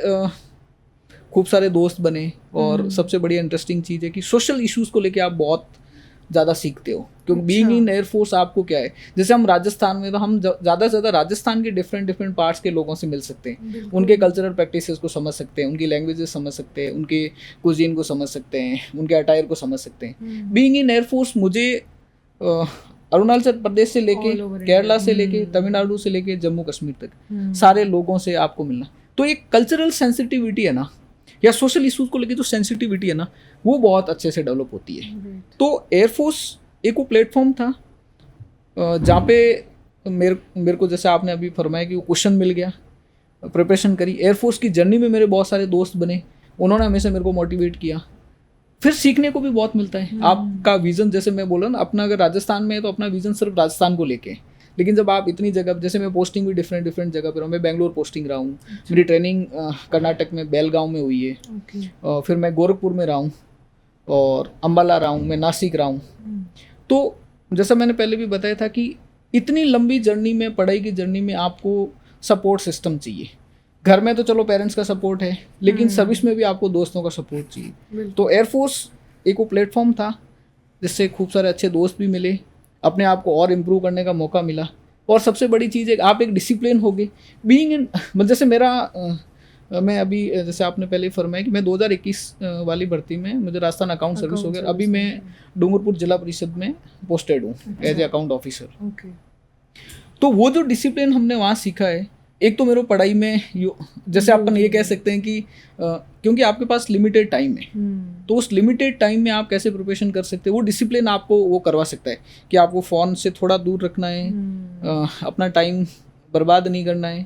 खूब सारे दोस्त बने और सबसे बड़ी इंटरेस्टिंग चीज़ है कि सोशल इश्यूज़ को लेके आप बहुत ज़्यादा सीखते हो, क्योंकि बीइंग इन एयरफोर्स आपको क्या है, जैसे हम राजस्थान में तो हम ज़्यादा से ज़्यादा राजस्थान के डिफरेंट पार्ट्स के लोगों से मिल सकते हैं, उनके कल्चरल प्रैक्टिसेस को समझ सकते हैं, उनकी लैंग्वेजेस समझ सकते हैं, उनके कुजीन को समझ सकते हैं, उनके अटायर को समझ सकते हैं। बीइंग इन एयरफोर्स मुझे अरुणाचल प्रदेश से लेके केरला से लेके तमिलनाडु से लेके जम्मू कश्मीर तक सारे लोगों से आपको मिलना, तो एक कल्चरल सेंसिटिविटी है ना, या सोशल इश्यूज को लेके जो सेंसिटिविटी है ना, वो बहुत अच्छे से डेवलप होती है। तो एयरफोर्स एक वो प्लेटफॉर्म था जहाँ पे मेरे को जैसे आपने अभी फरमाया कि वो क्वेश्चन मिल गया, प्रिपरेशन करी। एयरफोर्स की जर्नी में मेरे बहुत सारे दोस्त बने, उन्होंने हमेशा मेरे को मोटिवेट किया। फिर सीखने को भी बहुत मिलता है। आपका विज़न, जैसे मैं बोला ना, अपना अगर राजस्थान में है तो अपना विज़न सिर्फ राजस्थान को लेके, लेकिन जब आप इतनी जगह, जैसे मैं पोस्टिंग भी डिफरेंट जगह पर हूँ, मैं बेंगलोर पोस्टिंग रहा हूँ, मेरी ट्रेनिंग कर्नाटक में बेलगांव में हुई है, फिर मैं गोरखपुर में रहा हूँ और अम्बाला रहा हूँ, मैं नासिक रहा हूँ। तो जैसा मैंने पहले भी बताया था कि इतनी लंबी जर्नी में, पढ़ाई की जर्नी में आपको सपोर्ट सिस्टम चाहिए। घर में तो चलो पेरेंट्स का सपोर्ट है, लेकिन सर्विस में भी आपको दोस्तों का सपोर्ट चाहिए। तो एयरफोर्स एक वो प्लेटफॉर्म था जिससे खूब सारे अच्छे दोस्त भी मिले, अपने आप को और इम्प्रूव करने का मौका मिला, और सबसे बड़ी चीज़ है आप एक डिसिप्लिन हो गए। बीइंग इन, जैसे मैं अभी, जैसे आपने पहले फरमाया कि मैं 2021 वाली भर्ती में मुझे राजस्थान अकाउंट सर्विस हो गया, अभी मैं डूंगरपुर जिला परिषद में पोस्टेड हूँ एज ए अकाउंट ऑफिसर। तो वो जो डिसिप्लिन हमने वहाँ सीखा है, एक तो मेरे पढ़ाई में जैसे अपन ये कह सकते हैं कि क्योंकि आपके पास लिमिटेड टाइम है, तो उस लिमिटेड टाइम में आप कैसे प्रिपरेशन कर सकते हैं, वो डिसिप्लिन आपको वो करवा सकता है कि आपको फ़ोन से थोड़ा दूर रखना है, अपना टाइम बर्बाद नहीं करना है,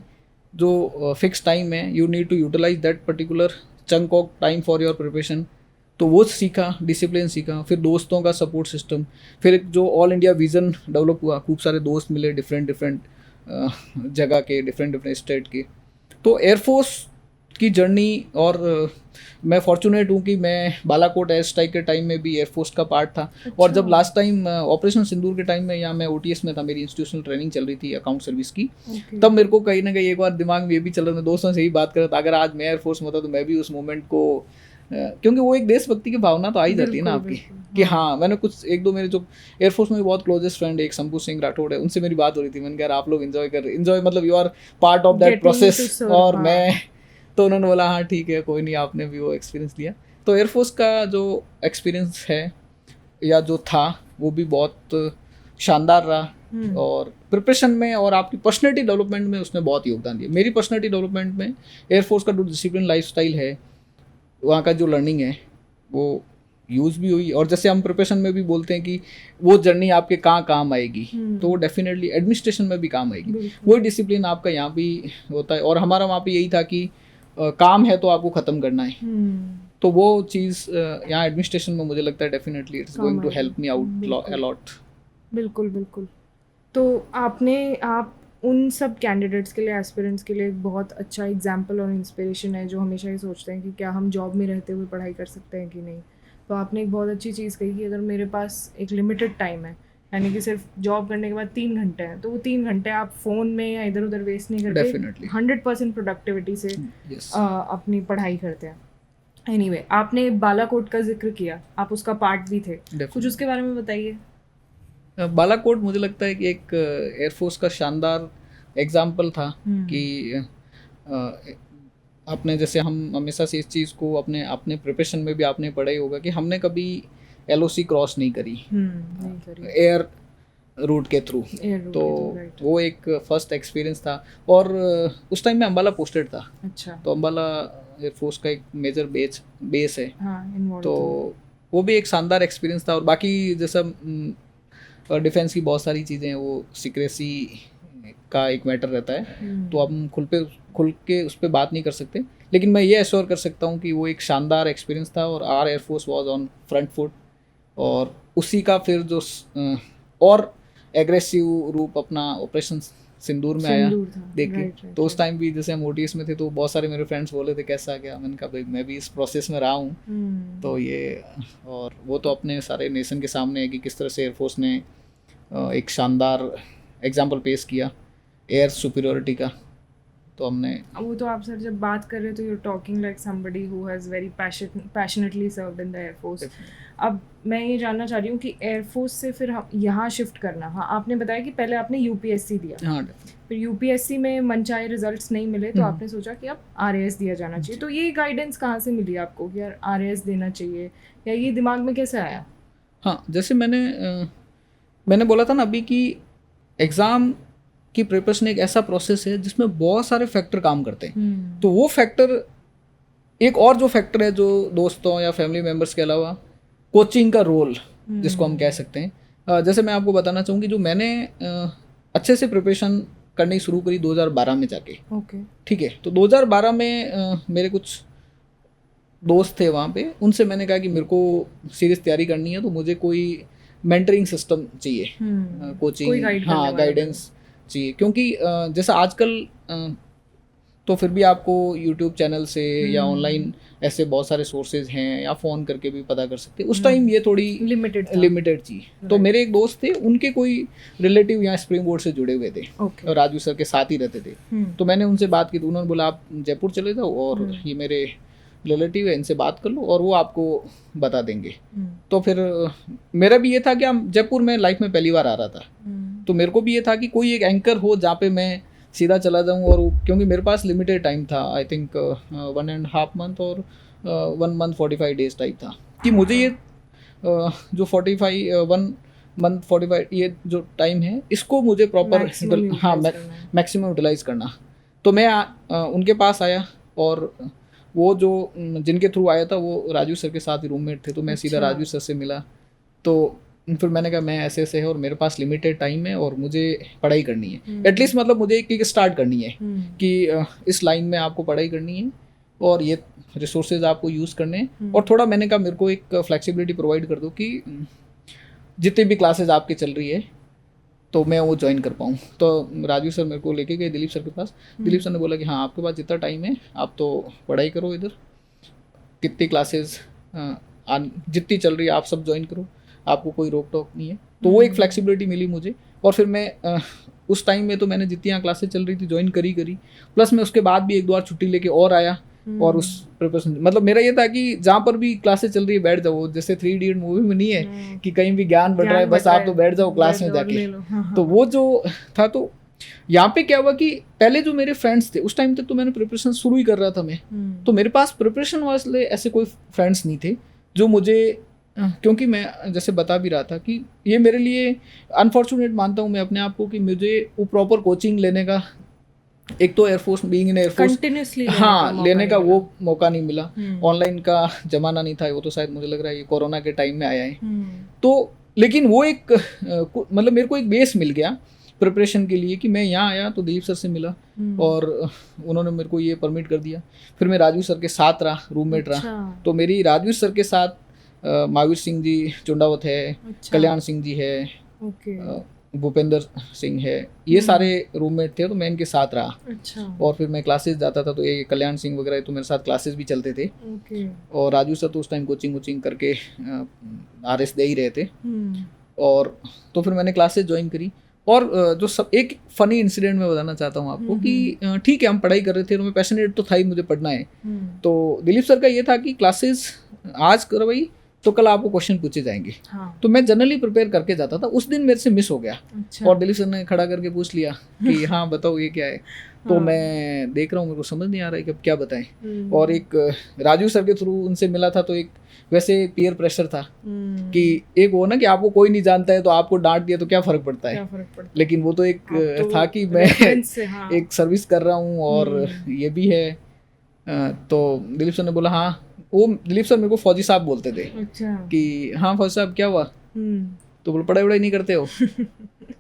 जो फिक्स टाइम है you need to utilise that particular chunk of time for your preparation. तो वो सीखा, डिसिप्लिन सीखा, फिर दोस्तों का सपोर्ट सिस्टम, फिर जो ऑल इंडिया विज़न डेवलप हुआ, खूब सारे दोस्त मिले डिफरेंट जगह के, डिफरेंट स्टेट के। तो एयरफोर्स की जर्नी, और मैं फॉर्चुनेट हूँ कि मैं बालाकोट एयर स्ट्राइक के टाइम में भी एयरफोर्स का पार्ट था। और जब लास्ट टाइम ऑपरेशन सिंदूर के टाइम में, यहाँ मैं OTS में था, मेरी इंस्टीट्यूशनल ट्रेनिंग चल रही थी अकाउंट सर्विस की, तब मेरे को कहीं ना कहीं एक बार दिमाग में ये भी चल रहा था, दोस्तों से ही बात कर रहा था, अगर आज मैं एयरफोर्स में होता तो मैं भी उस मोमेंट को, क्योंकि वो एक देशभक्ति की भावना तो आ ही जाती है ना आपकी कि हाँ। मैंने कुछ एक दो मेरे जो एयरफोर्स में बहुत क्लोजेस्ट फ्रेंड, एक शंभू सिंह राठौड़ है, उनसे मेरी बात हो रही थी। मैंने कहा आप लोग एंजॉय मतलब you are part of that process, और मैं तो उन्होंने बोला हाँ ठीक है, कोई नहीं, आपने भी वो एक्सपीरियंस लिया। तो एयरफोर्स का जो एक्सपीरियंस है या जो था वो भी बहुत शानदार रहा, और प्रिपरेशन में और आपकी पर्सनैलिटी डेवलपमेंट में उसने बहुत योगदान दिया। मेरी पर्सनैलिटी डेवलपमेंट में एयरफोर्स का जो डिसिप्लिन लाइफस्टाइल है, वहाँ का जो लर्निंग है, वो यूज़ भी हुई, और जैसे हम प्रिपरेशन में भी बोलते हैं कि वो जर्नी आपके कहाँ काम आएगी, तो वो डेफिनेटली एडमिनिस्ट्रेशन में भी काम आएगी। वही डिसिप्लिन आपका यहाँ भी होता है, और हमारा वहाँ पे यही था कि काम है तो आपको ख़त्म करना है। तो वो चीज़ यहाँ एडमिनिस्ट्रेशन में मुझे लगता है definitely it's going to help me out a lot. बिल्कुल बिल्कुल। तो आप उन सब कैंडिडेट्स के लिए, एस्पिरेंट्स के लिए एक बहुत अच्छा एग्जाम्पल और इंस्पिरेशन है, जो हमेशा ये सोचते हैं कि क्या हम जॉब में रहते हुए पढ़ाई कर सकते हैं कि नहीं। तो आपने एक बहुत अच्छी चीज़ कही कि अगर मेरे पास एक लिमिटेड टाइम है, यानी कि सिर्फ जॉब करने के बाद 3 घंटे हैं, तो वो 3 घंटे आप फ़ोन में या इधर उधर वेस्ट नहीं करते, Definitely. 100% प्रोडक्टिविटी से Yes. अपनी पढ़ाई करते हैं। एनीवे, आपने बालाकोट का जिक्र किया, आप उसका पार्ट भी थे, कुछ उसके बारे में बताइए। बालाकोट मुझे लगता है कि एक एयरफोर्स का शानदार एग्जाम्पल था कि आपने, जैसे हम हमेशा से इस चीज़ को अपने अपने प्रिपरेशन में भी आपने पढ़ा ही होगा कि हमने कभी LOC क्रॉस नहीं करी एयर रूट के थ्रू। तो वो एक फर्स्ट एक्सपीरियंस था, और उस टाइम में अम्बाला पोस्टेड था। अच्छा। तो अम्बाला एयरफोर्स का एक मेजर बेस है। हाँ, तो वो भी एक शानदार एक्सपीरियंस था। और बाकी जैसा डिफेंस की बहुत सारी चीज़ें हैं, वो सीक्रेसी का एक मैटर रहता है, तो हम खुल के उस पर बात नहीं कर सकते। लेकिन मैं ये एश्योर कर सकता हूँ कि वो एक शानदार एक्सपीरियंस था, और our air force was on front foot. और उसी का फिर जो और एग्रेसिव रूप अपना ऑपरेशन सिंदूर में आया देख के। तो उस टाइम भी जैसे हम OTS में थे, तो बहुत सारे मेरे फ्रेंड्स बोले थे कैसा गया। मैंने कहा भाई मैं भी इस प्रोसेस में रहा हूँ। तो ये, और वो तो अपने सारे नेशन के सामने है कि किस तरह से एयरफोर्स ने एक शानदार एग्जाम्पल पेश किया एयर सुपीरियरिटी का। तो हमने, वो तो आप सर जब बात कर रहे हो तो you are talking like somebody who has very passionately served in the air force. अब मैं ये जानना चाह रही हूँ कि एयरफोर्स से फिर हम यहाँ शिफ्ट करना, हाँ आपने बताया कि पहले आपने UPSC दिया, हाँ, फिर UPSC में मनचाहे रिजल्ट्स नहीं मिले, तो आपने सोचा कि अब RAS दिया जाना चाहिए। तो ये गाइडेंस कहाँ से मिली आपको कि यार RAS देना चाहिए, या ये दिमाग में कैसे आया? हाँ, जैसे मैंने बोला था ना अभी कि एग्ज़ाम की प्रिपरेशन एक ऐसा प्रोसेस है जिसमें बहुत सारे फैक्टर काम करते हैं। तो वो फैक्टर, एक और जो फैक्टर है जो दोस्तों या फैमिली मेम्बर्स के अलावा कोचिंग का रोल जिसको हम कह सकते हैं। जैसे मैं आपको बताना चाहूँगी, जो मैंने अच्छे से प्रिपरेशन करनी शुरू करी 2012 में जाके। ओके, ठीक है। तो 2012 में मेरे कुछ दोस्त थे वहाँ पे, उनसे मैंने कहा कि मेरे को सीरियस तैयारी करनी है, तो मुझे कोई मेंटरिंग सिस्टम चाहिए, कोचिंग, हाँ, गाइडेंस चाहिए। क्योंकि जैसा आजकल तो फिर भी आपको यूट्यूब चैनल से या ऑनलाइन ऐसे बहुत सारे सोर्सेज हैं, या फ़ोन करके भी पता कर सकते हैं। उस टाइम ये थोड़ी लिमिटेड थी। तो मेरे एक दोस्त थे, उनके कोई रिलेटिव यहाँ स्प्रिंग बोर्ड से जुड़े हुए थे, और राजू सर के साथ ही रहते थे। तो मैंने उनसे बात की, तो उन्होंने बोला आप जयपुर चले जाओ, और ये मेरे रिलेटिव है, इनसे बात कर लो और वो आपको बता देंगे। तो फिर मेरा भी ये था कि हम जयपुर में लाइफ में पहली बार आ रहा था, तो मेरे को भी ये था कि कोई एक एंकर हो जहाँ पे मैं सीधा चला जाऊँ। और क्योंकि मेरे पास लिमिटेड टाइम था, आई थिंक 1.5 मंथ और 1 मंथ 45 डेज टाइप था, कि मुझे ये जो 1 मंथ 45 ये जो टाइम है, इसको मुझे प्रॉपर मैक्सिमम यूटिलाइज करना। तो मैं उनके पास आया, और वो जो जिनके थ्रू आया था वो राजू सर के साथ ही रूममेट थे। तो मैं सीधा राजू सर से मिला, तो फिर मैंने कहा मैं ऐसे ऐसे है और मेरे पास लिमिटेड टाइम है और मुझे पढ़ाई करनी है, एटलीस्ट मतलब मुझे एक स्टार्ट करनी है कि इस लाइन में आपको पढ़ाई करनी है और ये रिसोर्सेज आपको यूज़ करने हैं। और थोड़ा मैंने कहा मेरे को एक फ्लेक्सिबिलिटी प्रोवाइड कर दो कि जितनी भी क्लासेज आपकी चल रही है तो मैं वो ज्वाइन कर पाऊँ। तो राजू सर मेरे को लेके गए दिलीप सर के पास। दिलीप सर ने बोला कि हाँ आपके पास जितना टाइम है आप तो पढ़ाई करो, इधर कितनी क्लासेज जितनी चल रही है आप सब ज्वाइन करो, आपको कोई रोक टोक नहीं है। तो वो एक फ्लेक्सिबिलिटी मिली मुझे। और फिर मैं उस टाइम में तो मैंने जितनी यहाँ क्लासेज चल रही थी ज्वाइन करी प्लस मैं उसके बाद भी 1-2 बार छुट्टी लेके और आया और उस प्रिपरेशन, मतलब मेरा ये था कि जहाँ पर भी क्लासेस चल रही है बैठ जाओ। जैसे 3 इडियट मूवी में नहीं है कि कहीं भी ज्ञान बढ़ रहा है बस आप तो बैठ जाओ क्लास में जाके। तो वो जो था, तो यहाँ पे क्या हुआ कि पहले जो मेरे फ्रेंड्स थे उस टाइम तक तो मैंने प्रिपरेशन शुरू ही कर रहा था मैं, तो मेरे पास प्रिपरेशन वाले ऐसे कोई फ्रेंड्स नहीं थे जो मुझे, क्योंकि मैं जैसे बता भी रहा था कि ये मेरे लिए अनफॉर्चुनेट मानता हूँ मैं अपने आप को कि मुझे वो प्रॉपर कोचिंग लेने का एक तो air force, being in air force continuously हाँ लेने का वो मौका नहीं मिला। ऑनलाइन का जमाना नहीं था, वो तो शायद मुझे लग रहा है ये कोरोना के टाइम में आया है। तो लेकिन वो एक मतलब मेरे को एक बेस मिल गया प्रिपरेशन के लिए कि मैं यहाँ आया तो दिलीप सर से मिला और उन्होंने मेरे को ये परमिट कर दिया। फिर मैं राजवीर सर के साथ रहा, रूममेट रहा। तो मेरी राजवीर सर के साथ महावीर सिंह जी चुंडावत है, कल्याण सिंह जी है, भूपेंद्र सिंह है, ये सारे रूममेट थे। तो मैं इनके साथ रहा। और फिर मैं क्लासेस जाता था तो ये कल्याण सिंह वगैरह तो मेरे साथ क्लासेस भी चलते थे। और राजू सर तो उस टाइम कोचिंग करके RS दे ही रहे थे। और तो फिर मैंने क्लासेस ज्वाइन करी। और जो सब एक फनी इंसिडेंट मैं बताना चाहता हूँ आपको कि ठीक है हम पढ़ाई कर रहे थे, तो मैं पैशनेट तो था ही, मुझे पढ़ना है। तो दिलीप सर का ये था कि क्लासेस आज करवाई तो कल आपको क्वेश्चन पूछे जाएंगे। तो मैं जनरली प्रिपेयर करके जाता था। उस दिन मेरे से मिस हो गया। और दिलीप सर ने खड़ा करके पूछ लिया कि हाँ बताओ ये क्या है। तो मैं देख रहा हूँ, मेरे को समझ नहीं आ रहा है कि अब क्या बताएं। और एक राजू सर के थ्रू उनसे मिला था, तो एक वैसे पीयर प्रेशर था कि एक वो ना कि आपको कोई नहीं जानता है तो आपको डांट दिया तो क्या फर्क पड़ता है। लेकिन वो तो एक था कि मैं एक सर्विस कर रहा हूँ और ये भी है। तो दिलीप सर ने बोला हाँ, वो दिलीप सर मेरे को फौजी साहब बोलते थे कि हाँ फौजी साहब क्या हुआ। तो बोले पढ़ाई वढ़ाई नहीं करते हो।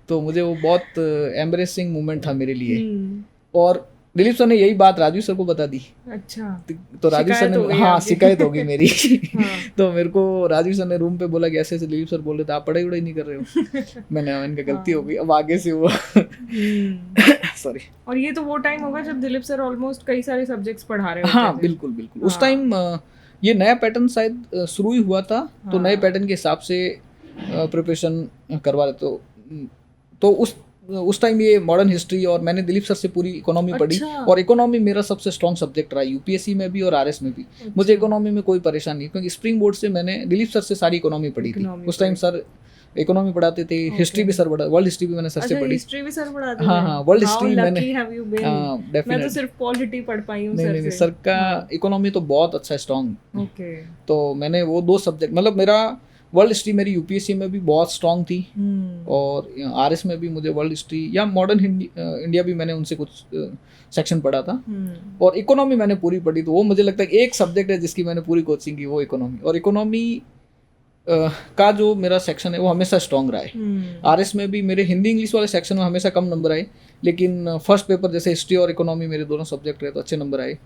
तो मुझे वो बहुत एम्बरेसिंग मोमेंट था मेरे लिए। और दिलीप सर ने यही बात राजू सर को बता दी। तो राजू सर ने हाँ शिकायत होगी मेरी। तो मेरे को राजू सर ने रूम पे बोला कि ऐसे दिलीप सर बोल रहे थे आप पढ़ाई वढ़ाई नहीं कर रहे हो। मैंने इनका गलती हो गई, अब आगे से वो सॉरी। और ये तो वो टाइम होगा जब दिलीप सर ऑलमोस्ट कई सारे सब्जेक्ट्स पढ़ा रहे होते थे। हाँ बिल्कुल उस टाइम ये नया पैटर्न शायद शुरू ही हुआ था। तो नए पैटर्न के हिसाब से प्रिपरेशन करवा रहे। तो उस टाइम ये मॉडर्न हिस्ट्री और मैंने दिलीप सर से पूरी इकोनॉमी पढ़ी। और इकोनॉमी मेरा सबसे स्ट्रॉन्ग सब्जेक्ट रहा UPSC में भी और RS में भी। मुझे इकोनॉमी में कोई परेशानी नहीं, क्योंकि स्प्रिंग बोर्ड से मैंने दिलीप सर से सारी इकोनॉमी पढ़ी थी। उस टाइम सर इकोनॉमी पढ़ाते थे। हिस्ट्री भी सर वर्ल्ड हिस्ट्री भी मैंने सर से पढ़ी। हिस्ट्री भी सर पढ़ाते थे। हाँ वर्ल्ड हिस्ट्री मैंने मैं तो सिर्फ पॉलिटी पढ़ पाई हूँ सर से। सर का इकोनॉमी तो बहुत अच्छा स्ट्रॉन्ग। तो मैंने वो 2 सब्जेक्ट, मतलब मेरा वर्ल्ड हिस्ट्री मेरी UPSC में भी बहुत स्ट्रॉन्ग थी। और RS में भी मुझे वर्ल्ड हिस्ट्री या मॉडर्न इंडिया भी मैंने उनसे कुछ सेक्शन पढ़ा था। और इकोनॉमी मैंने पूरी पढ़ी। तो वो मुझे लगता है एक सब्जेक्ट है जिसकी मैंने पूरी कोचिंग की, वो इकोनॉमी। और इकोनॉमी का जो मेरा सेक्शन है वो हमेशा स्ट्रॉन्ग रहा है। RS में भी मेरे हिंदी इंग्लिश वाले सेक्शन में हमेशा कम नंबर आए, लेकिन फर्स्ट पेपर जैसे हिस्ट्री और इकोनॉमी मेरे दोनों सब्जेक्ट रहे तो अच्छे नंबर आए।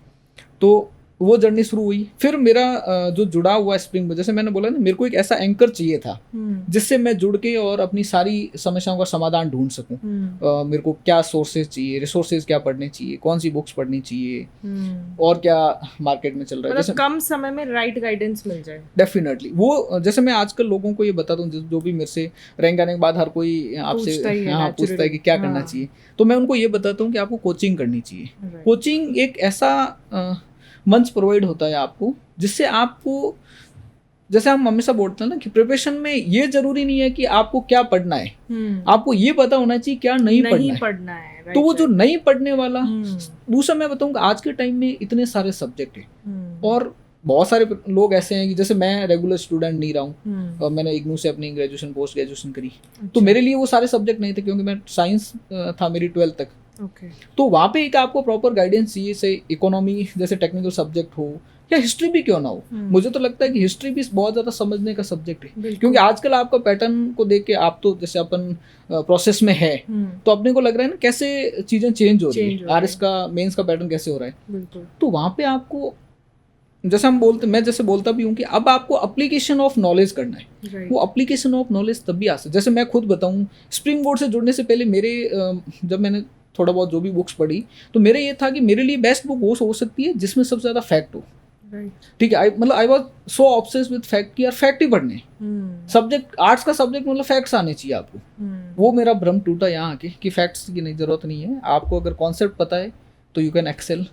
तो वो जर्नी शुरू हुई। फिर मेरा जो जुड़ा हुआ स्प्रिंग बोर्ड, जैसे मैंने बोला ना, मेरे को एक ऐसा एंकर चाहिए था जिससे मैं जुड़ के और अपनी सारी समस्याओं का समाधान ढूंढ सकूं। मेरे को क्या सोर्सेज चाहिए, रिसोर्सेज क्या पढ़ने चाहिए, कौन सी बुक्स पढ़नी चाहिए और क्या मार्केट में चल रहा है। जैसे कम समय में राइट गाइडेंस मिल जाए। डेफिनेटली वो जैसे मैं आजकल लोगों को ये बताता हूँ, जो भी मेरे से रैंक आने के बाद हर कोई आपसे पूछता है कि क्या करना चाहिए, तो मैं उनको ये बताता हूँ कि आपको कोचिंग करनी चाहिए। कोचिंग एक ऐसा मंच प्रोवाइड होता है आपको जिससे आपको, जैसे हम हमेशा बोलते हैं ना कि प्रिपरेशन में ये जरूरी नहीं है कि आपको क्या पढ़ना है, आपको ये पता होना चाहिए क्या नहीं पढ़ना है। तो वो जो नहीं पढ़ने वाला, दूसरा मैं बताऊंगा आज के टाइम में इतने सारे सब्जेक्ट हैं और बहुत सारे लोग ऐसे हैं कि जैसे मैं रेगुलर स्टूडेंट नहीं रहा हूँ और मैंने इग्नू से अपनी ग्रेजुएशन पोस्ट ग्रेजुएशन करी। तो मेरे लिए वो सारे सब्जेक्ट नहीं थे, क्योंकि मैं साइंस था मेरी 12th तक। तो वहाँ पे एक आपको प्रॉपर गाइडेंस चाहिए। से इकोनॉमी जैसे टेक्निकल सब्जेक्ट हो या हिस्ट्री भी क्यों ना हो, मुझे तो लगता है कि हिस्ट्री भी बहुत ज़्यादा समझने का सब्जेक्ट है। क्योंकि आजकल आपका पैटर्न को देख के, आप तो जैसे अपन प्रोसेस में है तो अपने को लग रहा है ना कैसे चीज़ें चेंज हो रही है, RS का मेंस का पैटर्न कैसे हो रहा है। तो वहाँ पे आपको, जैसे हम बोलते, मैं जैसे बोलता भी हूँ कि अब आपको एप्लीकेशन ऑफ नॉलेज करना है। वो एप्लीकेशन ऑफ नॉलेज तब भी आ सकता है। जैसे मैं खुद बताऊँ, स्प्रिंग बोर्ड से जुड़ने से पहले मेरे जब मैंने थोड़ा बहुत जो भी बुक्स पढ़ी, तो मेरे ये था कि मेरे लिए बेस्ट बुक वो हो सकती है जिसमें सबसे ज़्यादा फैक्ट हो। ठीक है, मतलब I was so obsessed with fact कि यार फैक्ट ही पढ़ने। सब्जेक्ट आर्ट्स का सब्जेक्ट मतलब फैक्ट्स आने चाहिए आपको। वो मेरा भ्रम टूटा यहाँ आके कि फैक्ट्स की नहीं जरूरत नहीं है। आपको अगर कॉन्सेप्ट पता है तो यू कैन एक्सेल।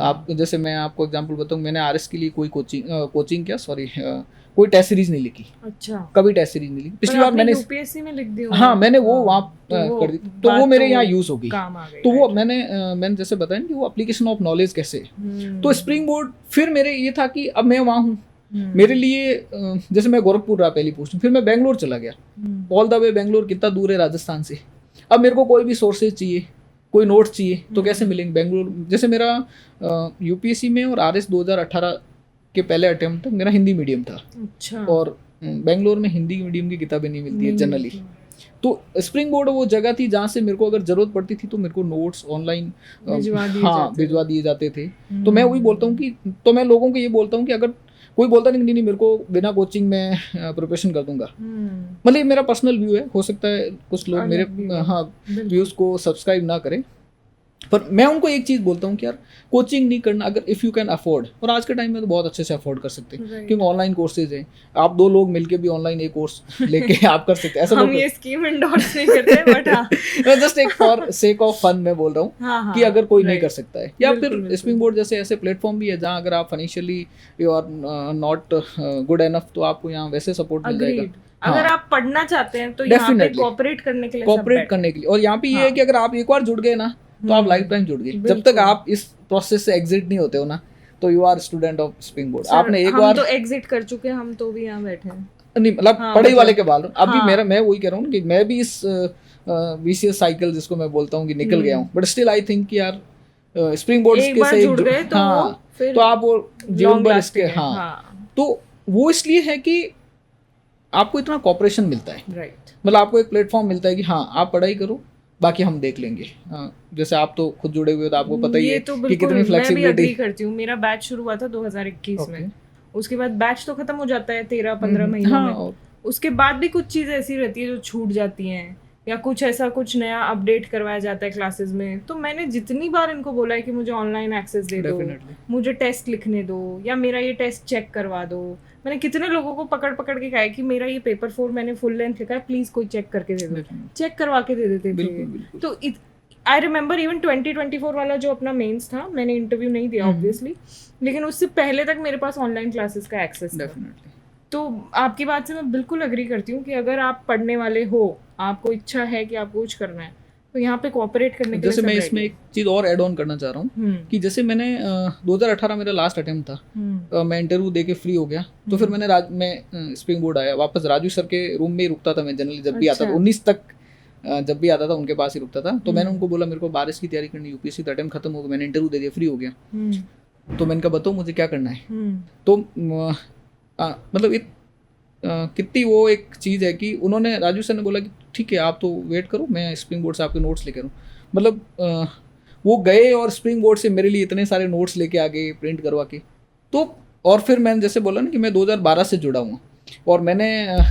आप जैसे मैं आपको एग्जांपल बताऊं, मैंने RS के लिए कोई कोचिंग कोई टेस्ट सीरीज नहीं लिखी। अच्छा, कभी टेस्ट सीरीज नहीं लिखी। पिछली बार मैंने UPSC में लिख दी। हाँ, मैंने वो वहाँ कर दी, तो वो मेरे यहाँ यूज होगी। तो वो मैंने जैसे बताया कि वो एप्लीकेशन ऑफ नॉलेज कैसे। तो स्प्रिंग बोर्ड फिर मेरे ये था कि अब मैं वहाँ हूँ, मेरे लिए जैसे मैं गोरखपुर रहा पहली पोस्ट, फिर मैं बेंगलोर चला गया। ऑल द वे बेंगलोर कितना दूर है राजस्थान से। अब मेरे को कोई भी सोर्सेज चाहिए कोई नोट्स चाहिए तो कैसे मिलेंगे? बेंगलोर जैसे मेरा यूपीएससी में और आरएस 2018 के पहले अटेम्प्ट तक मेरा हिंदी मीडियम था। अच्छा। और बेंगलोर में हिंदी मीडियम की किताबें नहीं मिलती है जनरली। तो स्प्रिंग बोर्ड वो जगह थी जहाँ से मेरे को अगर ज़रूरत पड़ती थी तो मेरे को नोट्स ऑनलाइन भिजवा दिए जाते थे। तो मैं वही बोलता हूँ कि तो मैं लोगों को ये बोलता हूँ कि अगर कोई बोलता नहीं मेरे को बिना कोचिंग में प्रिपरेशन कर दूंगा, मतलब ये मेरा पर्सनल व्यू है, हो सकता है कुछ लोग मेरे व्यूज़ को सब्सक्राइब ना करें, पर मैं उनको एक चीज़ बोलता हूँ कि यार कोचिंग नहीं करना, अगर इफ़ यू कैन अफोर्ड, और आज के टाइम में तो बहुत अच्छे से अफोर्ड कर सकते हैं क्योंकि ऑनलाइन कोर्सेज हैं, आप 2 लोग मिलके भी ऑनलाइन एक कोर्स लेके आप कर सकते हैं। ऐसा हम ये स्कीम एंडोर्स नहीं करते, बट हाँ जस्ट एक फॉर सेक ऑफ फन मैं बोल रहा हूँ कि अगर कोई नहीं कर सकता है, या फिर स्प्रिंग बोर्ड जैसे ऐसे प्लेटफॉर्म भी है जहाँ अगर आप financially you are not good enough तो आपको यहाँ वैसे सपोर्ट मिल जाएगा। अगर आप पढ़ना चाहते हैं तो यहाँ पे कोऑपरेट करने के लिए और यहाँ पे ये है कि अगर आप एक बार जुड़ गए ना तो आप लाइफ टाइम जुड़ गए। जब तक आप इस प्रोसेस से एग्जिट नहीं होते हो ना तो you are student of springboard. आपने एक बार तो एग्जिट कर चुके हैं, हम तो भी यहाँ बैठे हैं, नहीं मतलब पढ़ाई वाले के बाल अभी मेरा, मैं वही कह रहा हूँ कि मैं भी इस विशियस साइकिल जिसको मैं बोलता हूँ कि निकल गया हूँ, बट स्टिल आई थिंक कि यार स्प्रिंग बोर्ड के से जुड़ गए तो आप वो जीवन भर इसके तो वो इसलिए है कि आपको इतना कॉपरेशन मिलता है, मतलब आपको एक प्लेटफॉर्म मिलता है कि हाँ आप पढ़ाई करो बाकी हम देख लेंगे। जैसे आप तो खुद जुड़े हुए हो तो आपको पता ही है तो कि कितनी फ्लेक्सिबिलिटी। मैं भी एग्री करती हूँ। मेरा बैच शुरू हुआ था 2021 में, उसके बाद बैच तो खत्म हो जाता है 13-15 महीनों में। उसके बाद भी कुछ चीज़ ऐसी रहती है जो छूट जाती हैं या कुछ नया अपडेट करवाया जाता है क्लासेस में। तो मैंने जितनी बार इनको बोला है कि मुझे ऑनलाइन एक्सेस दे दो, मुझे टेस्ट लिखने दो या मेरा ये टेस्ट चेक करवा दो। मैंने कितने लोगों को पकड़ के कहा है कि मेरा ये पेपर 4 मैंने फुल लेंथ लिखा है, प्लीज कोई चेक करके दे दो, चेक करवा के दे देते थे। तो आई रिमेम्बर इवन 2024 वाला जो अपना मेंस था, मैंने इंटरव्यू नहीं दिया ऑब्वियसली, लेकिन उससे पहले तक मेरे पास ऑनलाइन क्लासेस का एक्सेस था। तो आपकी बात से मैं बिल्कुल अग्री करती हूँ कि अगर आप पढ़ने वाले हो, आपको इच्छा है कि आपको कुछ करना है, तो यहाँ पे कोऑपरेट करने के लिए। जैसे मैं इसमें एक चीज़ और ऐड ऑन करना चाह रहा हूँ कि जैसे मैंने 2018 मेरा लास्ट अटेम्प्ट था, मैं इंटरव्यू दे के फ्री हो गया, तो फिर मैं स्प्रिंग बोर्ड आया वापस, राजू सर के रूम में ही रुकता था मैं जनरली, जब भी आता था 19 तक जब भी आता था उनके पास ही रुकता था। तो मैंने उनको बोला मेरे को बारिश की तैयारी करनी, यूपीएससी का अटेम्प्ट खत्म हो गया, मैंने इंटरव्यू दे दिया, फ्री हो गया। तो मैंने कहा बताओ मुझे क्या करना है। तो मतलब कितनी वो एक चीज़ है कि उन्होंने, राजू सर ने बोला कि ठीक है आप तो वेट करो, मैं स्प्रिंग बोर्ड से आपके नोट्स लेकर आऊँ। मतलब वो गए और स्प्रिंग बोर्ड से मेरे लिए इतने सारे नोट्स लेके आ गए प्रिंट करवा के। तो और फिर मैंने जैसे बोला ना कि मैं 2012 से जुड़ा हूँ, और मैंने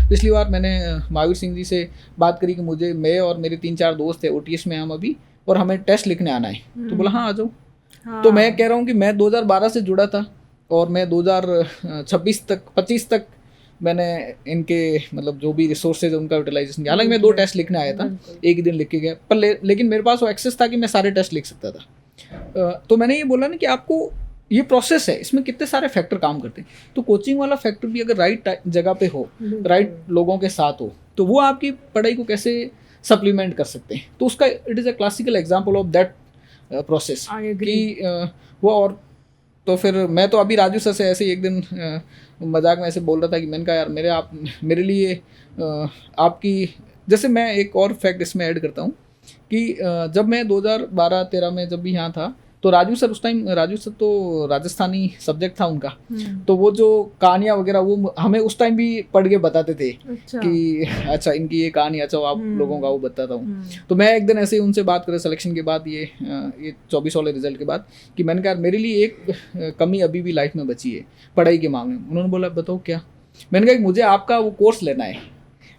पिछली बार मैंने महावीर सिंह जी से बात करी कि मुझे, मैं और मेरे 3-4 दोस्त थे ओटीएस में हम अभी, और हमें टेस्ट लिखने आना है। तो बोला हाँ आ जाओ। तो मैं कह रहा हूँ कि मैं 2012 से जुड़ा था और मैं 2026 तक 25 तक मैंने इनके मतलब जो भी रिसोर्सेज उनका यूटिलाइजेशन किया। हालांकि मैं 2 टेस्ट लिखने आया था, एक ही दिन लिख के गया, पर लेकिन मेरे पास वो एक्सेस था कि मैं सारे टेस्ट लिख सकता था। तो मैंने ये बोला ना कि आपको ये प्रोसेस है, इसमें कितने सारे फैक्टर काम करते हैं। तो कोचिंग वाला फैक्टर भी अगर राइट जगह पे हो, राइट लोगों के साथ हो, तो वो आपकी पढ़ाई को कैसे सप्लीमेंट कर सकते हैं। तो उसका it is a classical example of that process कि वो। और तो फिर मैं तो अभी राजू सर से ऐसे एक दिन मजाक में ऐसे बोल रहा था कि मैंने कहा यार मेरे लिए आपकी, जैसे मैं एक और फैक्ट इसमें ऐड करता हूँ कि जब मैं 2012-13 में जब भी यहाँ था, तो राजू सर तो राजस्थानी सब्जेक्ट था उनका, तो वो जो कहानियाँ वगैरह वो हमें उस टाइम भी पढ़ के बताते थे कि अच्छा इनकी ये कहानी, अच्छा आप लोगों का वो बताता हूँ। तो मैं एक दिन ऐसे ही उनसे बात करें सिलेक्शन के बाद, ये 24 वाले रिजल्ट के बाद, कि मैंने कहा मेरे लिए एक कमी अभी भी लाइफ में बची है पढ़ाई के मामले में। उन्होंने बोला बताओ क्या। मैंने कहा मुझे आपका वो कोर्स लेना है,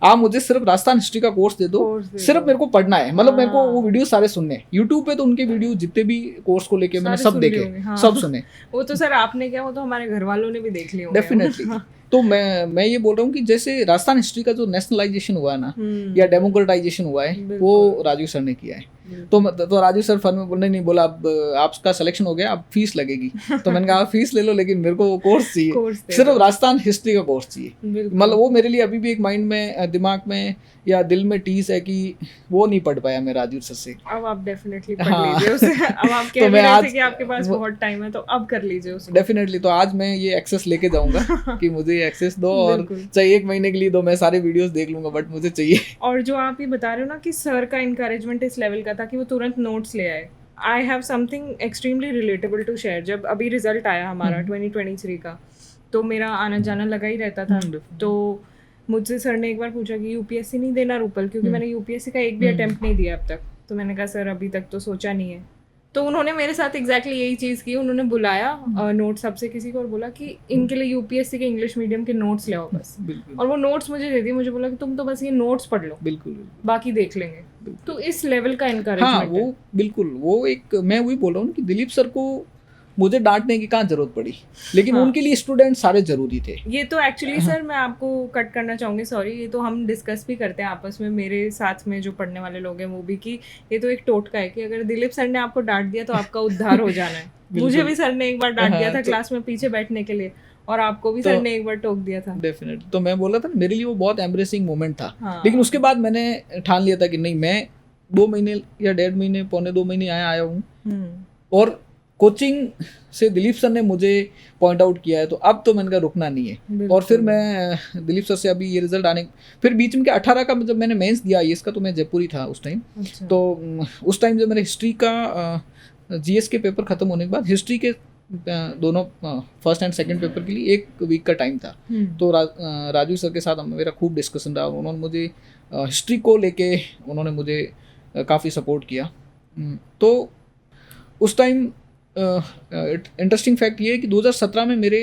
आप मुझे सिर्फ राजस्थान हिस्ट्री का कोर्स दे दो, सिर्फ मेरे को पढ़ना है। मतलब मेरे को वो वीडियो सारे सुनने हैं यूट्यूब पे, तो उनके वीडियो जितने भी कोर्स को लेके मैंने सब देखे, सब सुने। वो तो सर आपने क्या, वो तो हमारे घर वालों ने भी देख लिया डेफिनेटली। तो मैं ये बोल रहा हूँ कि जैसे राजस्थान हिस्ट्री का जो नेशनलाइजेशन हुआ है ना, या डेमोक्रेटाइजेशन हुआ है, वो राजू सर ने किया है। तो राजू सर फन में बोलने नहीं बोला अब आपका सिलेक्शन हो गया, अब फीस लगेगी। तो मैंने कहा फीस ले लो, लेकिन मेरे को वो कोर्स चाहिए, सिर्फ राजस्थान हिस्ट्री का कोर्स चाहिए। मतलब वो मेरे लिए अभी भी एक माइंड में, दिमाग में या दिल में टीस है कि वो नहीं पढ़ पाया मैं राजू सर से। अब आप डेफिनेटली पढ़ लीजिए उसे। अब आप कह रहे थे कि आपके पास बहुत टाइम है, तो अब कर लीजिए उसे। डेफिनेटली। तो आज मैं ये एक्सेस लेके जाऊंगा कि मुझे एक्सेस दो, और चाहे 1 महीने के लिए दो, मैं सारे वीडियोस देख लूंगा, बट मुझे चाहिए। और जो आप ये बता रहे हो ना कि सर का इनकरेजमेंट इस लेवल का लगा था कि वो तुरंत नोट्स ले आए. I have something extremely relatable to share. जब अभी रिजल्ट आया हमारा 2023 का, तो मेरा आना जाना लगा ही रहता था. तो मुझसे सर ने एक बार पूछा कि यूपीएससी नहीं देना रूपल, क्योंकि मैंने यूपीएससी का एक भी अटेम्प्ट नहीं दिया अब तक. तो मैंने कहा सर अभी तक तो सोचा नहीं है. तो उन्होंने मेरे साथ एग्जैक्टली यही चीज़ की. उन्होंने बुलाया नोट्स सबसे किसी को और बोला कि इनके लिए यूपीएससी के इंग्लिश मीडियम के नोट्स ले आओ बस. और वो नोट्स मुझे दे दिए. मुझे बोला कि तुम तो बस ये नोट्स पढ़ लो, बिल्कुल बाकी देख लेंगे. तो इस लेवल का इनकरेजमेंट. हाँ वो बिल्कुल, वो एक मैं वही बोल रहा हूँ कि दिलीप सर को मुझे डांटने की कहाँ जरूरत पड़ी, लेकिन उनके लिए स्टूडेंट सारे जरूरी थे. ये तो एक्चुअली सर मैं आपको कट करना चाहूँगी, सॉरी. ये तो हम डिस्कस भी करते हैं आपस में, मेरे साथ में जो पढ़ने वाले लोग हैं वो भी, कि ये तो एक टोटका है कि अगर दिलीप सर ने आपको डांट दिया तो आपका उद्धार हो जाना है. मुझे भी सर ने एक बार डांट दिया था क्लास में पीछे बैठने के लिए, और आपको भी सर ने एक बार टोक दिया था. डेफिनेटली. तो मैं बोला था मेरे लिए वो बहुत एम्ब्रेसिंग मोमेंट था. लेकिन उसके बाद मैंने ठान लिया था कि नहीं, मैं 2 महीने या 1.5 महीने, पौने 2 महीने आया हूँ, और कोचिंग से दिलीप सर ने मुझे पॉइंट आउट किया है, तो अब तो मैंने कहा रुकना नहीं है. और फिर मैं दिलीप सर से अभी ये रिजल्ट आने, फिर बीच में 18 का जब मैंने मेंस दिया इसका, तो मैं जयपुर ही था उस टाइम. तो उस टाइम जब मेरे हिस्ट्री का जीएस के पेपर खत्म होने के बाद हिस्ट्री के दोनों फर्स्ट एंड सेकंड पेपर के लिए 1 वीक का टाइम था. तो राजू सर के साथ मेरा खूब डिस्कशन रहा. उन्होंने मुझे हिस्ट्री को लेके उन्होंने मुझे काफ़ी सपोर्ट किया. तो उस टाइम इंटरेस्टिंग फैक्ट ये है कि 2017 में मेरे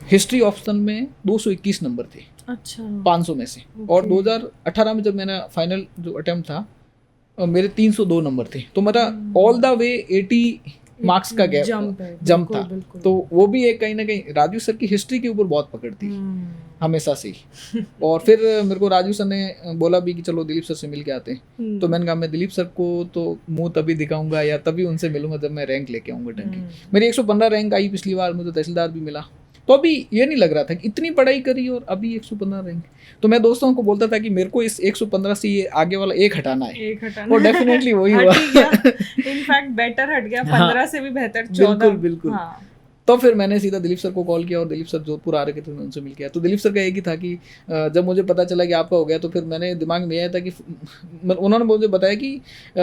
हिस्ट्री ऑप्शन में 221 नंबर थे. अच्छा. 500 में से. और 2018 में जब मैंने फाइनल जो अटेम्प्ट था, मेरे 302 नंबर थे. तो मेरा ऑल द वे 80 मार्क्स का गैप जंप था. तो वो भी एक कहीं ना कहीं राजू सर की हिस्ट्री के ऊपर बहुत पकड़ थी हमेशा से ही. और फिर मेरे को राजू सर ने बोला भी कि चलो दिलीप सर से मिल के आते हैं. तो मैंने कहा मैं दिलीप सर को तो मुंह तभी दिखाऊंगा या तभी उनसे मिलूंगा जब मैं रैंक लेके आऊँगा ढंग की. मेरी 115 रैंक आई पिछली बार, मुझे तहसीलदार भी मिला. तो अभी ये नहीं लग रहा था कि इतनी पढ़ाई करी और अभी 115 रैंक. तो मैं दोस्तों को बोलता था कि मेरे को इस 115 से ये आगे वाला एक हटाना है. और डेफिनेटली वही हुआ. इनफैक्ट बेटर हट गया. 15 से भी बेहतर 14. बिल्कुल. तो फिर मैंने सीधा दिलीप सर को कॉल किया, और दिलीप सर जोधपुर आ रहे थे, मैं उनसे मिल गया. तो दिलीप सर का एक ही था कि जब मुझे पता चला कि आपका हो गया, तो फिर मैंने दिमाग में आया था कि उन्होंने मुझे बताया कि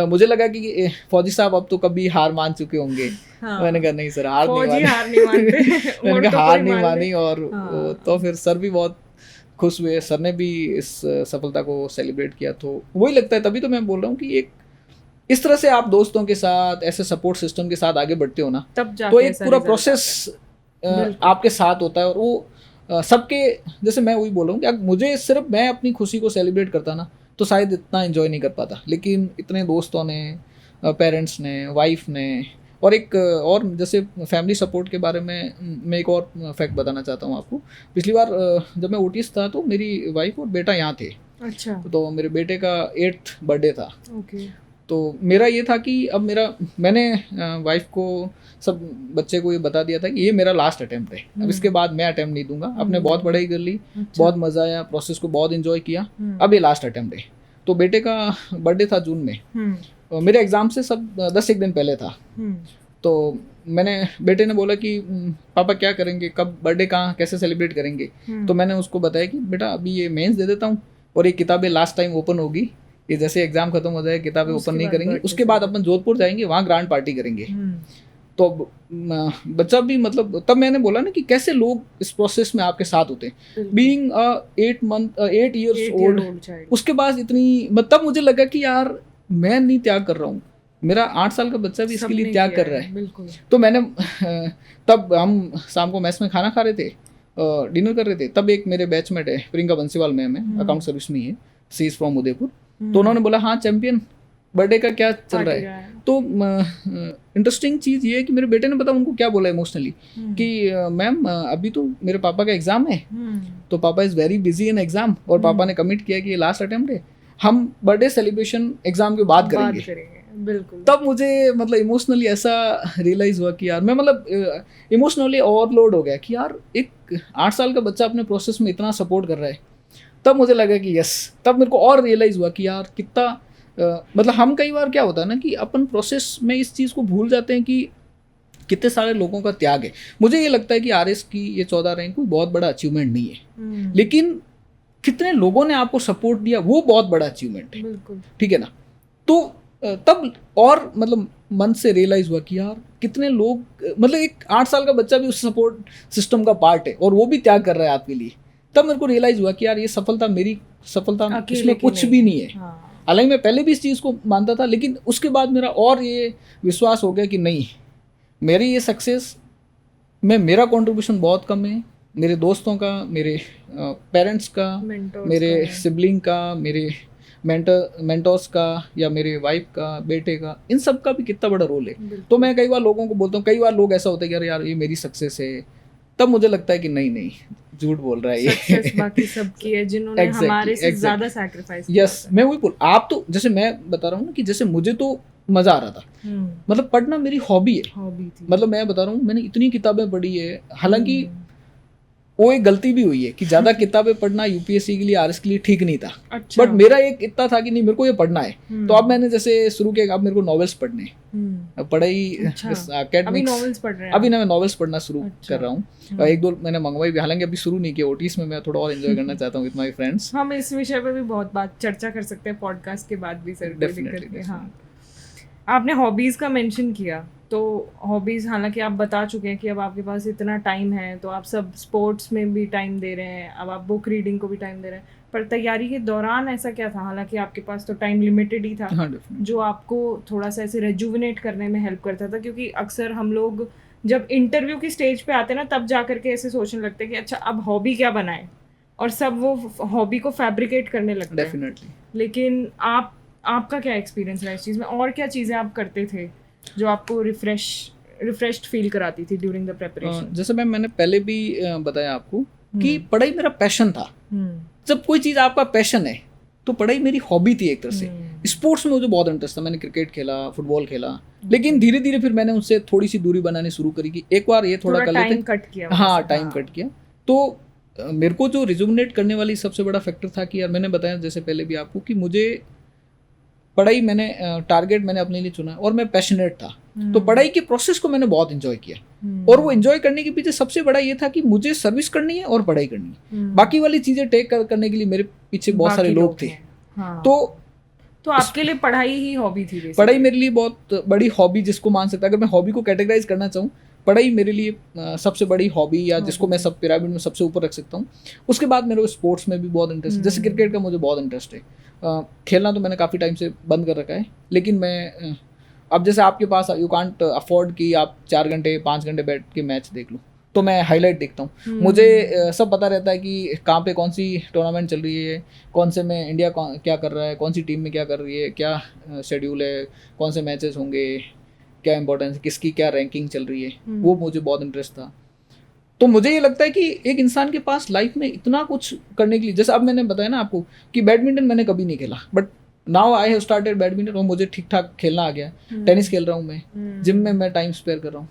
मुझे लगा कि फौजी साहब अब तो कभी हार मान चुके होंगे. मैंने कहा नहीं सर, हार नहीं मानते. मैंने कहा हार नहीं मानी. और तो फिर सर भी बहुत खुश हुए. सर ने भी इस सफलता को सेलिब्रेट किया. तो वही लगता है, तभी तो मैं बोल रहा हूँ कि एक इस तरह से आप दोस्तों के साथ ऐसे सपोर्ट सिस्टम के साथ आगे बढ़ते हो ना, तो एक पूरा प्रोसेस आपके साथ होता है. और वो सबके, जैसे मैं वही बोल रहा हूँ कि मुझे सिर्फ मैं अपनी खुशी को सेलिब्रेट करता ना, तो शायद इतना एंजॉय नहीं कर पाता. लेकिन इतने दोस्तों ने, पेरेंट्स ने, वाइफ ने, और एक और जैसे फैमिली सपोर्ट के बारे में मैं एक और फैक्ट बताना चाहता हूँ आपको. पिछली बार जब मैं ओटीएस था तो मेरी वाइफ और बेटा यहाँ थे. अच्छा. तो मेरे बेटे का 8th बर्थडे था. ओके. तो मेरा ये था कि अब मैंने वाइफ को, सब बच्चे को ये बता दिया था कि ये मेरा लास्ट अटेम्प्ट है. अब इसके बाद मैं अटेम्प्ट नहीं दूंगा. आपने बहुत पढ़ाई कर ली. अच्छा. बहुत मज़ा आया, प्रोसेस को बहुत एंजॉय किया. अब ये लास्ट अटेम्प्ट है. तो बेटे का बर्थडे था जून में. मेरे एग्ज़ाम से सब 10 दिन पहले था. तो बेटे ने बोला कि पापा क्या करेंगे, कब बर्थडे, कहाँ, कैसे सेलिब्रेट करेंगे. तो मैंने उसको बताया कि बेटा अभी ये मेंस दे देता हूँ, और ये किताबें लास्ट टाइम ओपन होगी. ये जैसे एग्जाम खत्म हो जाए, किताबें ओपन नहीं करेंगे. उसके बाद अपन जोधपुर जाएंगे, वहाँ ग्रैंड पार्टी करेंगे. तो बच्चा भी, मतलब तब मैंने बोला ना कि कैसे लोग इस प्रोसेस में आपके साथ होते हैं. बीइंग 8 years ओल्ड, उसके बाद इतनी, तब मुझे लगा कि यार मैं नहीं त्याग कर रहा हूँ, मेरा 8 साल का बच्चा भी इसके लिए त्याग कर रहा है. तो मैंने तब हम शाम को मैस में खाना खा रहे थे, डिनर कर रहे थे. तब एक मेरे बैचमेट है, प्रियंका बंसीवाल मैम है, अकाउंट सर्विस में ही है, सी इज फ्रॉम उदयपुर. तो उन्होंने बोला हाँ चैंपियन, बर्थडे का क्या चल रहा है. तो इंटरेस्टिंग चीज़ ये है कि मेरे बेटे ने पता उनको क्या बोला इमोशनली कि मैम अभी तो मेरे पापा का एग्ज़ाम है, तो पापा is very busy in exam, और पापा ने कमिट किया कि ये लास्ट अटेम्प्ट है, हम बर्थडे सेलिब्रेशन एग्ज़ाम के बाद करेंगे. बिल्कुल. तब मुझे मतलब इमोशनली ऐसा रियलाइज़ हुआ कि यार मैं मतलब इमोशनली ओवरलोड हो गया कि यार एक 8 साल का बच्चा अपने प्रोसेस में इतना सपोर्ट कर रहा है. तब मुझे लगा कि यस, तब मेरे को और रियलाइज़ हुआ कि यार कितना मतलब हम कई बार क्या होता है ना कि अपन प्रोसेस में इस चीज़ को भूल जाते हैं कि कितने सारे लोगों का त्याग है. मुझे ये लगता है कि आरएस की ये 14 रैंक कोई बहुत बड़ा अचीवमेंट नहीं है, लेकिन कितने लोगों ने आपको सपोर्ट दिया वो बहुत बड़ा अचीवमेंट है. ठीक है ना. तो तब और मतलब मन से रियलाइज़ हुआ कि यार कितने लोग मतलब एक 8 साल का बच्चा भी उस सपोर्ट सिस्टम का पार्ट है और वो भी त्याग कर रहा है आपके लिए। तब मेरे को रियलाइज़ हुआ कि यार ये सफलता मेरी सफलता अकेले इसमें की कुछ नहीं भी है। नहीं है। हाँ। हालांकि मैं पहले भी इस चीज़ को मानता था, लेकिन उसके बाद मेरा और ये विश्वास हो गया कि नहीं, मेरी ये सक्सेस में मेरा कंट्रीब्यूशन बहुत कम है। मेरे दोस्तों का, मेरे पेरेंट्स का, Mentors मेरे का है। सिबलिंग का, मेरे मेंटर्स का या मेरे वाइफ का, बेटे का, इन सब का भी कितना बड़ा रोल है। बिल्कुल। तो मैं कई बार लोगों को बोलता हूँ, कई बार लोग ऐसा होता है कि यार ये मेरी सक्सेस है, तब मुझे लगता है कि नहीं नहीं, झूठ बोल रहा है ये। सक्सेस बाकी सबकी है जिन्होंने Exactly, हमारे से exactly. ज्यादा सैक्रिफाइस किया यस, मैं वही बोल, आप तो जैसे मैं बता रहा हूँ ना कि जैसे मुझे तो मज़ा आ रहा था, मतलब पढ़ना मेरी हॉबी है। हॉबी थी। मतलब मैं बता रहा हूँ मैंने इतनी किताबें पढ़ी है, हालांकि वो एक गलती भी हुई है कि ज़्यादा किताबें पढ़ना यूपीएससी के लिए, आरएस के लिए ठीक नहीं था। अच्छा। बट मेरा एक इतना था कि नहीं, मेरे को ये पढ़ना है। तो अब मैंने जैसे शुरू किया, अब मेरे को नॉवेल्स पढ़ने हैं। पढ़ाई अच्छा। अभी एकेडमिक्स, नॉवेल्स पढ़ रहे हैं? अभी ना मैं नॉवेल्स पढ़ना शुरू अच्छा। कर रहा हूँ। एक दो मैंने मंगवाई भी, हालांकि अभी शुरू नहीं किया। ओटीज में मैं थोड़ा और एंजॉय करना चाहता हूँ विद माय फ्रेंड्स। हम इस विषय पे भी बहुत बात चर्चा कर सकते हैं पॉडकास्ट के बाद भी सर। डेफिनेटली। हाँ, आपने हॉबीज का मेंशन किया, तो हॉबीज हालांकि आप बता चुके हैं कि अब आपके पास इतना टाइम है तो आप सब स्पोर्ट्स में भी टाइम दे रहे हैं, अब आप बुक रीडिंग को भी टाइम दे रहे हैं, पर तैयारी के दौरान ऐसा क्या था, हालांकि आपके पास तो टाइम लिमिटेड ही था, हाँ, जो आपको थोड़ा सा ऐसे रेजुविनेट करने में हेल्प करता था? क्योंकि अक्सर हम लोग जब इंटरव्यू की स्टेज पे आते हैं ना, तब जा करके ऐसे सोचने लगते हैं कि अच्छा अब हॉबी क्या बनाए, और सब वो हॉबी को फैब्रिकेट करने लगते हैं। डेफिनेटली। लेकिन आपका क्या एक्सपीरियंस रहा इस चीज़ में, और क्या चीज़ें आप करते थे जो आपको रिफ्रेश्ड फील कराती थी ड्यूरिंग द प्रिपरेशन? जैसे मैंने पहले भी बताया आपको कि पढ़ाई मेरा पैशन था। जब कोई चीज़ आपका पैशन है तो पढ़ाई मेरी हॉबी थी एक तरह से। स्पोर्ट्स में मुझे बहुत इंटरेस्ट था, मैंने क्रिकेट खेला, फुटबॉल खेला, लेकिन धीरे धीरे फिर मैंने उनसे थोड़ी सी दूरी बनानी शुरू करी कि एक बार ये थोड़ा कर लेते, कट किया। हाँ, टाइम कट किया। तो मेरे को जो रिजुमिनेट करने वाली सबसे बड़ा फैक्टर था कि यार, मैंने बताया जैसे पहले भी आपको कि मुझे पढ़ाई, मैंने टारगेट मैंने अपने लिए चुना और मैं पैशनेट था। तो पढ़ाई के प्रोसेस को मैंने बहुत एंजॉय किया, और वो एंजॉय करने के पीछे सबसे बड़ा ये था कि मुझे सर्विस करनी है और पढ़ाई करनी है। बाकी वाली चीज़ें टेक करने के लिए मेरे पीछे बहुत सारे लोग थे। हाँ। तो आपके लिए पढ़ाई ही हॉबी थी basically? पढ़ाई मेरे लिए बहुत बड़ी हॉबी जिसको मान सकता है, अगर मैं हॉबी को कैटेगराइज करना चाहूँ, पढ़ाई मेरे लिए सबसे बड़ी हॉबी, या जिसको मैं सब पिरामिड में सबसे ऊपर रख सकता हूँ। उसके बाद मेरे को स्पोर्ट्स में भी बहुत इंटरेस्ट है, जैसे क्रिकेट का मुझे बहुत इंटरेस्ट है। खेलना तो मैंने काफ़ी टाइम से बंद कर रखा है, लेकिन मैं अब जैसे आपके पास यू कांट अफोर्ड कि आप 4 घंटे 5 घंटे बैठ के मैच देख लो, तो मैं हाईलाइट देखता हूँ। मुझे सब पता रहता है कि कहाँ पे कौन सी टूर्नामेंट चल रही है, कौन से में इंडिया क्या कर रहा है, कौन सी टीम में क्या कर रही है, क्या शेड्यूल है, कौन से मैचेस होंगे, क्या इंपॉर्टेंस है, किसकी क्या रैंकिंग चल रही है। वो मुझे बहुत इंटरेस्ट था। तो मुझे ये लगता है कि एक इंसान के पास लाइफ में इतना कुछ करने के लिए, जैसे अब मैंने बताया ना आपको कि बैडमिंटन मैंने कभी नहीं खेला, but now I have started badminton, और मुझे ठीक ठाक खेलना आ गया। टेनिस खेल रहा हूँ मैं, जिम में मैं टाइम स्पेयर कर रहा हूँ।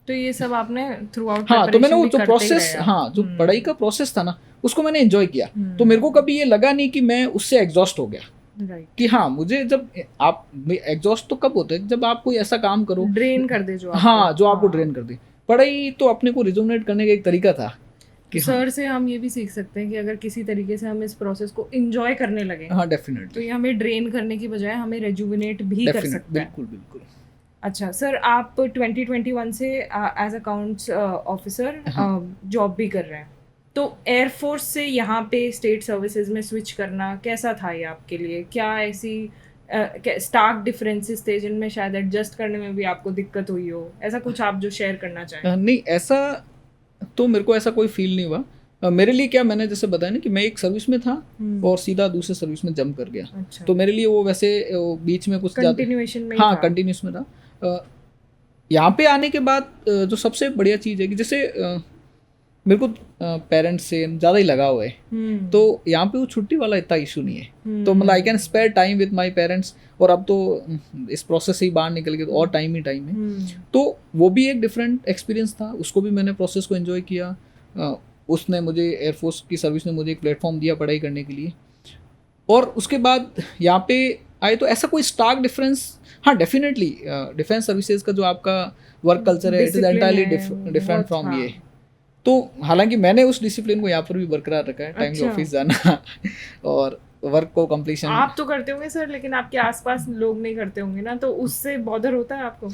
तो ये सब आपने थ्रू आउट, हाँ, तो मैंने वो जो प्रोसेस, हाँ, जो पढ़ाई का प्रोसेस था ना, उसको मैंने एंजॉय किया। तो मेरे को कभी ये लगा नहीं कि मैं उससे एग्जॉस्ट हो गया। कि हाँ, मुझे जब आप एग्जॉस्ट तो कब होता है, जब आप कोई ऐसा काम करो ड्रेन कर दे, जो हाँ, जो आपको ड्रेन कर दे। पढ़ाई तो अपने को रिजुमिनेट करने का एक तरीका था कि सर से हम ये भी सीख सकते हैं कि अगर किसी तरीके से हम इस प्रोसेस को एंजॉय करने लगे, हाँ, डेफिनेटली, तो ये हमें ड्रेन करने की बजाय हमें रेजुविनेट भी कर सकता है। बिल्कुल बिल्कुल। अच्छा सर, आप 2021 से एज अकाउंट्स ऑफिसर जॉब भी कर रहे हैं, तो एयरफोर्स से यहाँ पे स्टेट सर्विसेज में स्विच करना कैसा था ये आपके लिए? क्या ऐसी स्टार्क डिफरेंसेस थे जिनमें शायद एडजस्ट करने में भी आपको दिक्कत हुई हो? ऐसा कुछ आप जो शेयर करना चाहें? नहीं, ऐसा तो मेरे को ऐसा कोई फील नहीं हुआ। मेरे लिए क्या, मैंने जैसे बताया ना कि मैं एक सर्विस में था और सीधा दूसरे सर्विस में जंप कर गया। अच्छा। तो मेरे लिए वो वैसे बीच में कुछ कंटिन्यूएशन में, हाँ, कंटिन्यूस में था। यहाँ पे आने के बाद जो सबसे बढ़िया चीज़ है कि जैसे मेरे को पेरेंट्स से ज़्यादा ही लगा हुआ है, तो यहाँ पे वो छुट्टी वाला इतना इशू नहीं है। तो मतलब I can spare time with my parents, और अब तो इस प्रोसेस से ही बाहर निकल के तो और टाइम ही टाइम है। तो वो भी एक डिफरेंट एक्सपीरियंस था, उसको भी मैंने प्रोसेस को एंजॉय किया। उसने मुझे, एयरफोर्स की सर्विस ने मुझे एक प्लेटफॉर्म दिया पढ़ाई करने के लिए, और उसके बाद यहाँ पे आए तो ऐसा कोई स्टार्क डिफरेंस, हाँ, डेफिनेटली डिफेंस सर्विसेज का जो आपका वर्क कल्चर है, it is entirely different from ये। तो हालांकि मैंने उस डिसिप्लिन को यहाँ पर भी बरकरार रखा है, टाइम ऑफिस जाना और वर्क को कंप्लीशन। आप तो करते होंगे सर, लेकिन आपके आसपास लोग नहीं करते होंगे ना, तो उससे बॉदर होता है आपको?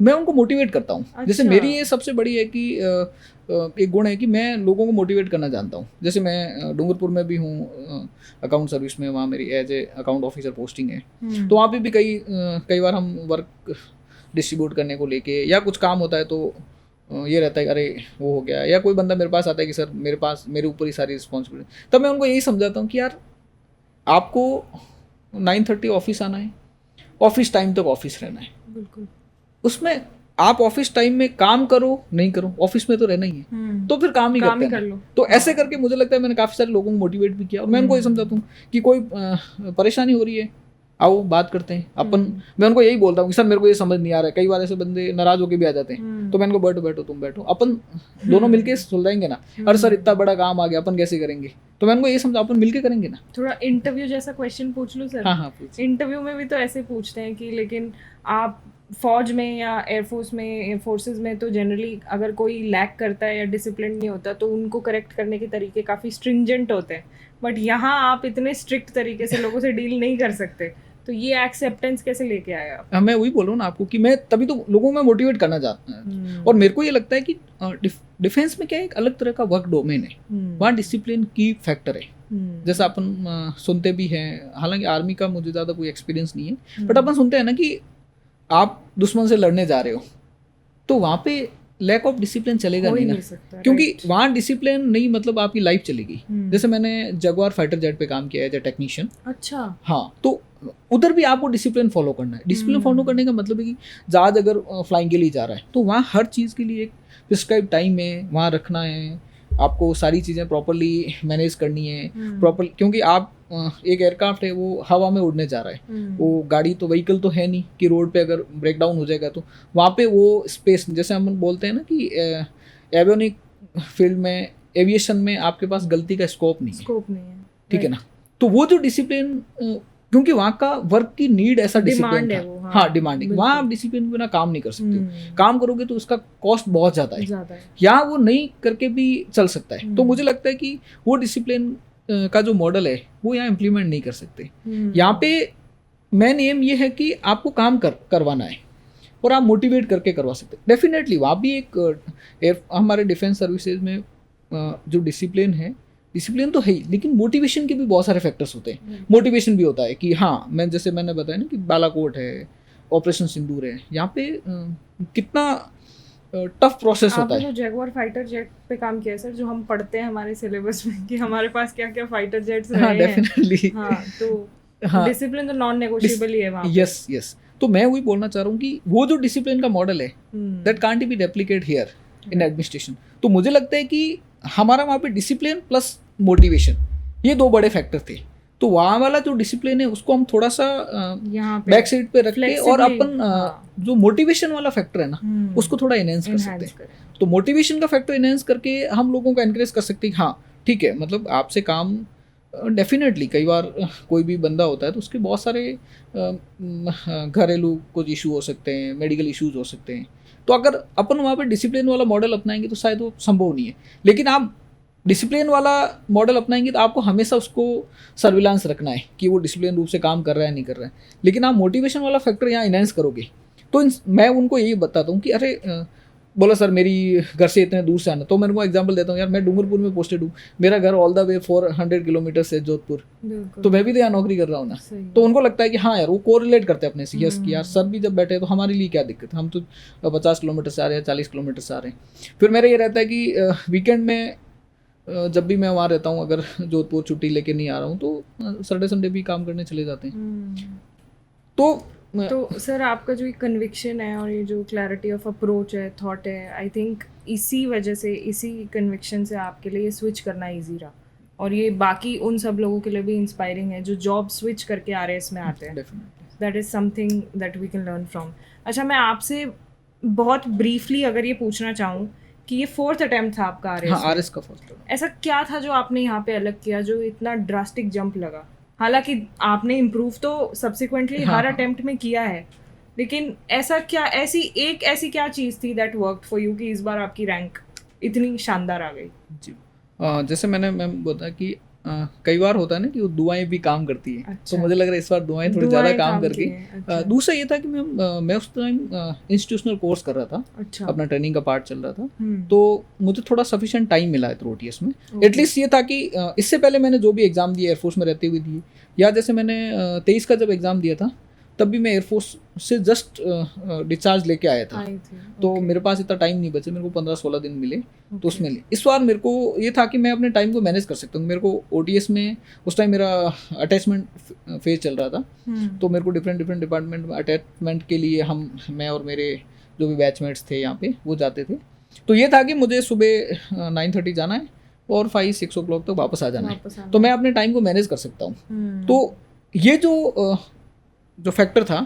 मैं उनको मोटिवेट करता हूँ। जैसे अच्छा। मेरी ये सबसे बड़ी है कि एक गुण है कि मैं लोगों को मोटिवेट करना जानता हूँ। जैसे मैं डूंगरपुर में भी हूँ अकाउंट सर्विस में, वहाँ मेरी as a account officer posting है। तो वहाँ पे भी कई बार हम वर्क डिस्ट्रीब्यूट करने को लेके या कुछ काम होता है तो ये रहता है अरे वो हो गया, या कोई बंदा मेरे पास आता है कि सर मेरे ऊपर ही सारी रिस्पॉन्सिबिलिटी। तब मैं उनको यही समझाता हूँ कि यार आपको 9:30 ऑफिस आना है, ऑफिस टाइम तक ऑफिस रहना है। बिल्कुल। उसमें आप ऑफिस टाइम में काम करो नहीं करो, ऑफिस में तो रहना ही है, तो फिर काम ही करते कर हैं। लो। तो ऐसे करके मुझे लगता है मैंने काफ़ी सारे लोगों को मोटिवेट भी किया। और मैं उनको ये समझाता हूँ कि कोई परेशानी हो रही है, आओ बात करते हैं अपन। मैं उनको यही बोलता हूँ कि सर मेरे को ये समझ नहीं आ रहा है। कई बार ऐसे बंदे नाराज होकर भी आ जाते हैं, तो मैं उनको बैठो बैठो तुम बैठो, अपन दोनों मिलके सुलझाएंगे ना। अरे सर इतना बड़ा काम आ गया, अपन कैसे करेंगे? तो मैं उनको ये समझा अपन मिलके करेंगे ना। थोड़ा इंटरव्यू जैसा क्वेश्चन पूछ लूँ सर? हाँ पूछ। इंटरव्यू में भी तो ऐसे पूछते हैं कि लेकिन आप फौज में या एयरफोर्स में, एयर फोर्सेज में तो जनरली अगर कोई लैक करता है या डिसिप्लिन नहीं होता तो उनको करेक्ट करने के तरीके काफ़ी स्ट्रिंजेंट होते हैं, बट यहाँ आप इतने स्ट्रिक्ट तरीके से लोगों से डील नहीं कर सकते, तो ये एक्सेप्टेंस कैसे लेके आए आप? मैं वही बोल रहा हूँ ना आपको कि मैं तभी तो लोगों में मोटिवेट करना चाहता हूँ। और मेरे को ये लगता है कि डिफेंस में क्या है, एक अलग तरह का वर्क डोमेन है, वहाँ डिसिप्लिन की फैक्टर है। जैसा अपन सुनते भी हैं, हालांकि आर्मी का मुझे ज़्यादा कोई एक्सपीरियंस नहीं है, बट अपन सुनते हैं ना कि आप दुश्मन से लड़ने जा रहे हो तो वहाँ पे लैक ऑफ डिसिप्लिन चलेगा नहीं ना, क्योंकि वहाँ डिसिप्लिन नहीं मतलब आपकी लाइफ चलेगी। जैसे मैंने जगुआर फाइटर जेट पे काम किया है एज ए टेक्नीशियन। अच्छा। हाँ, तो उधर भी आपको डिसिप्लिन फॉलो करना है। डिसिप्लिन फॉलो करने का मतलब है कि जहाज अगर फ्लाइंग के लिए जा रहा है तो वहाँ हर चीज़ के लिए एक प्रिस्क्राइब टाइम है, वहाँ रखना है आपको, सारी चीज़ें प्रॉपरली मैनेज करनी है प्रॉपर, क्योंकि आप एक एयरक्राफ्ट है वो हवा में उड़ने जा रहा है, वो गाड़ी तो व्हीकल तो है नहीं कि रोड पे अगर ब्रेक डाउन हो जाएगा तो वहाँ पे वो स्पेस, जैसे हम बोलते हैं ना कि एवियोनिक फील्ड में, एविएशन में आपके पास गलती का स्कोप नहीं है, ठीक है ना। तो वो जो डिसिप्लिन, क्योंकि वहाँ का वर्क की नीड ऐसा डिसिप्लिन था, हाँ डिमांडिंग, वहाँ आप डिसिप्लिन के बिना काम नहीं कर सकते हो। काम करोगे तो उसका कॉस्ट बहुत ज़्यादा है, यहाँ वो नहीं करके भी चल सकता है। तो मुझे लगता है कि वो डिसिप्लिन का जो मॉडल है वो यहाँ इम्प्लीमेंट नहीं कर सकते। यहाँ पे मेन एम ये है कि आपको काम करवाना है और आप मोटिवेट करके करवा सकते हैं। डेफिनेटली वहाँ भी एक हमारे डिफेंस सर्विसेज में जो डिसिप्लिन तो है ही, लेकिन मोटिवेशन के भी बहुत सारे फैक्टर्स होते हैं। मोटिवेशन भी होता है कि हाँ, जैसे मैंने बताया ना कि बालाकोट है, ऑपरेशन सिंदूर है, यहाँ पे कितना टफ प्रोसेस होता है। आपने जो जगुआर फाइटर जेट पे काम किया सर, जो हम पढ़ते हैं हमारे सिलेबस में कि हमारे पास क्या क्या फाइटर जेट्स रहे हैं। डेफिनेटली। हाँ, तो डिसिप्लिन तो नॉन नेगोशिएबल ही है वहाँ पे। यस। तो मैं वही बोलना चाह रहा हूँ कि वो जो डिसिप्लिन का मॉडल है that can't be replicate here in administration. तो मुझे लगता है कि हमारा वहाँ पे डिसिप्लिन प्लस मोटिवेशन, ये दो बड़े फैक्टर थे। तो वहाँ वाला जो डिसिप्लिन है उसको हम थोड़ा सा बैक साइड पे रख के और अपन जो मोटिवेशन वाला फैक्टर है ना उसको थोड़ा एनहेंस कर सकते हैं। तो मोटिवेशन का फैक्टर एनहेंस करके हम लोगों को एनकरेज कर सकते हैं कि हाँ ठीक है, मतलब आपसे काम डेफिनेटली कई बार कोई भी बंदा होता है तो उसके बहुत सारे घरेलू कुछ इशू हो सकते हैं, मेडिकल इश्यूज हो सकते हैं। तो अगर अपन वहाँ पे डिसिप्लिन वाला मॉडल अपनाएंगे तो शायद वो संभव नहीं है। लेकिन आप डिसिप्लिन वाला मॉडल अपनाएंगे तो आपको हमेशा उसको सर्विलांस रखना है कि वो डिसिप्लिन रूप से काम कर रहा है नहीं कर रहा है। लेकिन आप मोटिवेशन वाला फैक्टर यहाँ इनहेंस करोगे तो मैं उनको यही बताता हूँ कि अरे बोला सर मेरी घर से इतने दूर से आना, तो मैं उनको एग्जांपल देता हूँ, यार मैं डूंगरपुर में पोस्टेड हूँ, मेरा घर ऑल द वे 400 किलोमीटर से जोधपुर, तो मैं भी तो यहाँ नौकरी कर रहा हूँ ना। तो उनको लगता है कि हाँ यार, वो कोरिलेट करते हैं अपने से, यस कि यार सर भी जब बैठे तो हमारे लिए क्या दिक्कत है, हम तो 50 किलोमीटर से आ रहे हैं, 40 किलोमीटर से आ रहे हैं। फिर मेरा ये रहता है कि वीकेंड में जब भी मैं वहाँ रहता हूँ, अगर जोधपुर छुट्टी लेके नहीं आ रहा हूँ तो सैटरडे संडे भी काम करने चले जाते हैं। तो सर आपका जो कन्विक्शन है और ये जो क्लैरिटी ऑफ अप्रोच है, थॉट है, आई थिंक इसी वजह से, इसी कन्विक्शन से आपके लिए स्विच करना इजी रहा, और ये बाकी उन सब लोगों के लिए भी इंस्पायरिंग है जो जॉब स्विच करके आ रहे इसमें आते हैं। That is something that we can learn from. अच्छा, मैं आपसे बहुत ब्रीफली अगर ये पूछना चाहूँ कि ये 4th अटेम्प्ट था आपका आरएस का फर्स्ट, ऐसा क्या था जो आपने यहाँ पे अलग किया जो इतना ड्रास्टिक जंप लगा? हालांकि आपने इम्प्रूव तो सब्सिक्वेंटली हर अटेम्प्ट में किया है, लेकिन ऐसा क्या, ऐसी क्या चीज़ थी दैट वर्कड फॉर यू कि इस बार आपकी रैंक इतनी शानदार आ गई? जी, जैसे मैम बताया कि कई बार होता है ना कि वो दुआएं भी काम करती हैं। अच्छा। तो मुझे लग रहा है इस बार दुआएं थोड़ी दुआएं ज़्यादा काम काम कर की गई। हैं, अच्छा। दूसरा ये था कि मैं उस टाइम इंस्टीट्यूशनल कोर्स कर रहा था, अच्छा। अपना ट्रेनिंग का पार्ट चल रहा था। हम्म। तो मुझे थोड़ा सफिशिएंट टाइम मिला है थ्रू OTS में। Okay. एटलीस्ट ये था कि इससे पहले मैंने जो भी एग्ज़ाम दिए एयरफोर्स में रहते हुए दिए, या जैसे मैंने 23 का जब एग्ज़ाम दिया था तब भी मैं एयरफोर्स से जस्ट डिस्चार्ज लेके आया था। आई थी। तो Okay. मेरे पास इतना टाइम नहीं बचे, मेरे को 15-16 दिन मिले। तो Okay. उसमें इस बार मेरे को ये था कि मैं अपने टाइम को मैनेज कर सकता हूँ। मेरे को OTS में उस टाइम मेरा अटैचमेंट फेज चल रहा था। तो मेरे को डिफरेंट डिपार्टमेंट में अटैचमेंट के लिए मैं और मेरे जो भी बैचमेट्स थे यहाँ पे वो जाते थे। तो ये था कि मुझे सुबह 9:30 जाना है और 5-6 o'clock तक वापस आ जाना है। तो मैं अपने टाइम को मैनेज कर सकता हूँ। तो ये जो फैक्टर था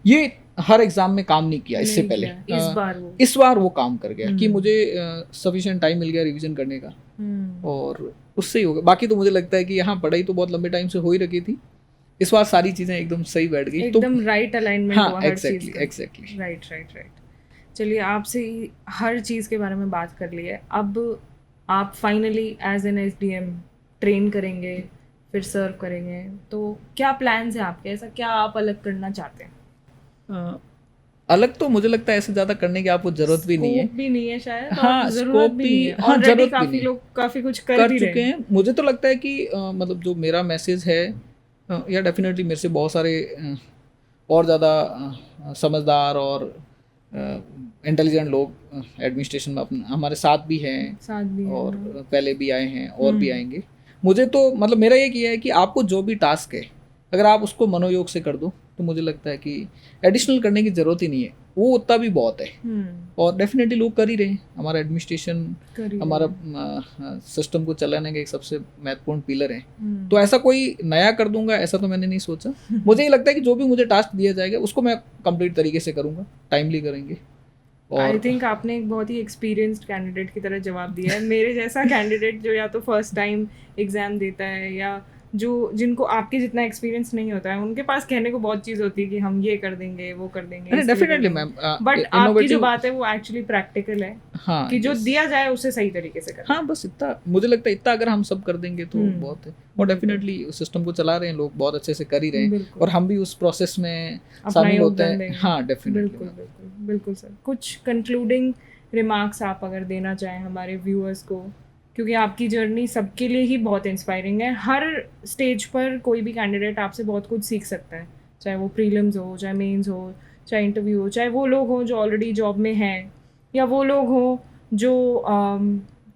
ये हर एग्जाम में काम नहीं किया इससे पहले। इस बार वो काम कर गया कि मुझे सफिशिएंट टाइम मिल गया रिवीजन करने का, और उससे ही हो गया। बाकी तो मुझे लगता है कि यहाँ पढ़ाई तो बहुत लंबे टाइम से हो ही रखी थी, इस बार सारी चीजें एकदम सही बैठ गई, एकदम राइट अलाइनमेंट हुआ हर चीज का। एग्जैक्टली। राइट। चलिए, आपसे हर चीज़ के बारे में बात कर ली है। अब आप finally as an SDM train करेंगे, फिर सर्व करेंगे, तो क्या प्लान्स हैं आपके? ऐसा क्या आप अलग करना चाहते हैं? अलग तो मुझे लगता है ऐसे ज़्यादा करने की आपको ज़रूरत भी नहीं है। भी नहीं है शायद। हाँ, ज़रूरत भी नहीं है। हाँ, ऑलरेडी काफ़ी लोग काफ़ी कुछ कर चुके हैं। मुझे तो लगता है कि मतलब जो मेरा मैसेज है, या डेफिनेटली मेरे से बहुत सारे और ज़्यादा समझदार और इंटेलिजेंट लोग एडमिनिस्ट्रेशन में हमारे साथ भी हैं और पहले भी आए हैं और भी आएंगे। मुझे तो मतलब मेरा ये किया है कि आपको जो भी टास्क है अगर आप उसको मनोयोग से कर दो तो मुझे लगता है कि एडिशनल करने की ज़रूरत ही नहीं है, वो उतना भी बहुत है। और डेफिनेटली लोग कर ही रहे हैं। हमारा एडमिनिस्ट्रेशन हमारा सिस्टम को चलाने का एक सबसे महत्वपूर्ण पिलर है। तो ऐसा कोई नया कर दूंगा ऐसा तो मैंने नहीं सोचा। मुझे ये लगता है कि जो भी मुझे टास्क दिया जाएगा उसको मैं कंप्लीट तरीके से करूँगा, टाइमली करेंगे। आई थिंक आपने एक बहुत ही एक्सपीरियंस्ड कैंडिडेट की तरह जवाब दिया है। मेरे जैसा कैंडिडेट जो या तो फर्स्ट टाइम एग्जाम देता है या जिनको आपके जितना एक्सपीरियंस नहीं होता है, उनके पास कहने को बहुत चीज़ होती है कि हम ये कर देंगे वो कर देंगे। डेफिनेटली मैम, बट आपकी जो बात है वो एक्चुअली प्रैक्टिकल है। हाँ, कि जो दिया जाए उसे सही तरीके से करना। हाँ, बस इतना मुझे लगता है, इतना अगर हम सब कर देंगे तो बहुत है। और डेफिनेटली सिस्टम को चला रहे हैं लोग, बहुत अच्छे से कर ही रहे हैं और हम भी उस प्रोसेस में शामिल होते हैं। हाँ, डेफिनेटली। बिल्कुल सर। कुछ कंक्लूडिंग रिमार्क्स आप अगर देना चाहें हमारे व्यूअर्स को, क्योंकि आपकी जर्नी सबके लिए ही बहुत इंस्पायरिंग है। हर स्टेज पर कोई भी कैंडिडेट आपसे बहुत कुछ सीख सकता है, चाहे वो प्रीलिम्स हो, चाहे मेंस हो, चाहे इंटरव्यू हो, चाहे वो लोग हों जो ऑलरेडी जॉब में हैं या वो लोग हों जो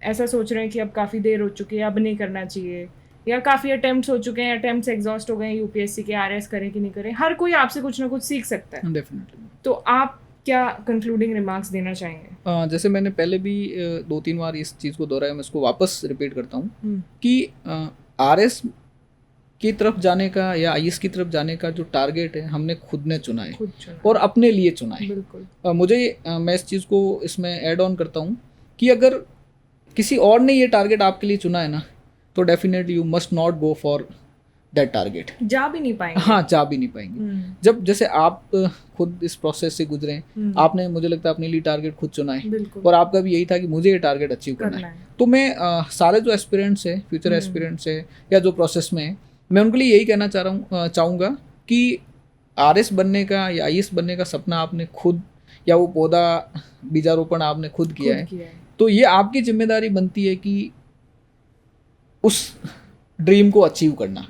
ऐसा सोच रहे हैं कि अब काफ़ी देर हो चुकी है, अब नहीं करना चाहिए, या काफ़ी अटेम्प्ट्स हो चुके हैं, अटेम्प्ट्स एग्जॉस्ट हो गए हैं UPSC के, RS करें कि नहीं करें। हर कोई आपसे कुछ ना कुछ सीख सकता है। डेफिनेटली। तो आप क्या कंक्लूडिंग रिमार्क्स देना चाहेंगे? जैसे मैंने पहले भी 2-3 बार इस चीज़ को दोहराया, मैं इसको वापस रिपीट करता हूँ कि RS की तरफ जाने का या IS की तरफ जाने का जो टारगेट है हमने खुद ने चुना है और अपने लिए चुना है। बिल्कुल। मैं इस चीज़ को इसमें ऐड ऑन करता हूँ कि अगर किसी और ने ये टारगेट आपके लिए चुना है ना, तो definitely you must not go for that target. जा भी नहीं पाएंगे। हाँ, जा भी नहीं पाएंगे। जब जैसे आप खुद इस प्रोसेस से गुजरे हैं, आपने मुझे लगता है अपने लिए टारगेट खुद चुना है और आपका भी यही था कि मुझे ये टारगेट अचीव करना है। तो मैं सारे जो एस्पिरेंट्स है, फ्यूचर एस्पिरेंट्स है या जो प्रोसेस में है, मैं उनके लिए यही कहना चाहूँगा कि RS बनने का या IS बनने का सपना आपने खुद, या वो पौधा बीजारोपण आपने खुद किया है, तो ये आपकी जिम्मेदारी बनती है कि उस ड्रीम को अचीव करना।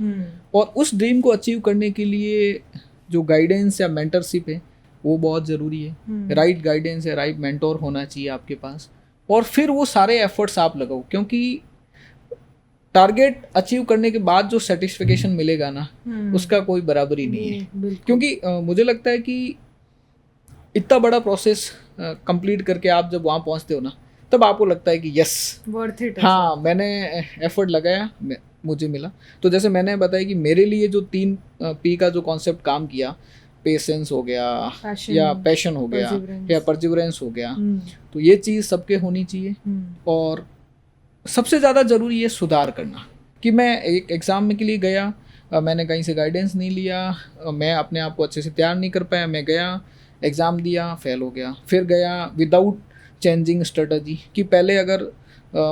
और उस ड्रीम को अचीव करने के लिए जो गाइडेंस या मेंटरशिप है वो बहुत ज़रूरी है। राइट गाइडेंस है, राइट मेंटोर होना चाहिए आपके पास, और फिर वो सारे एफर्ट्स आप लगाओ, क्योंकि टारगेट अचीव करने के बाद जो सेटिस्फिकेशन मिलेगा ना, उसका कोई बराबरी नहीं है। क्योंकि मुझे लगता है कि इतना बड़ा प्रोसेस कंप्लीट करके आप जब वहाँ पहुँचते हो ना, तब आपको लगता है कि यस वर्थ इट, हाँ मैंने एफर्ट लगाया, मुझे मिला। तो जैसे मैंने बताया कि मेरे लिए जो 3 P का जो कॉन्सेप्ट काम किया, पेशेंस हो गया या पैशन हो गया या परसिवरेंस हो गया, तो ये चीज़ सबके होनी चाहिए। और सबसे ज़्यादा ज़रूरी है सुधार करना। कि मैं एक एग्ज़ाम में के लिए गया, मैंने कहीं से गाइडेंस नहीं लिया, मैं अपने आप को अच्छे से तैयार नहीं कर पाया, मैं गया एग्ज़ाम दिया, फेल हो गया, फिर गया विदाउट चेंजिंग स्ट्रेटजी। कि पहले अगर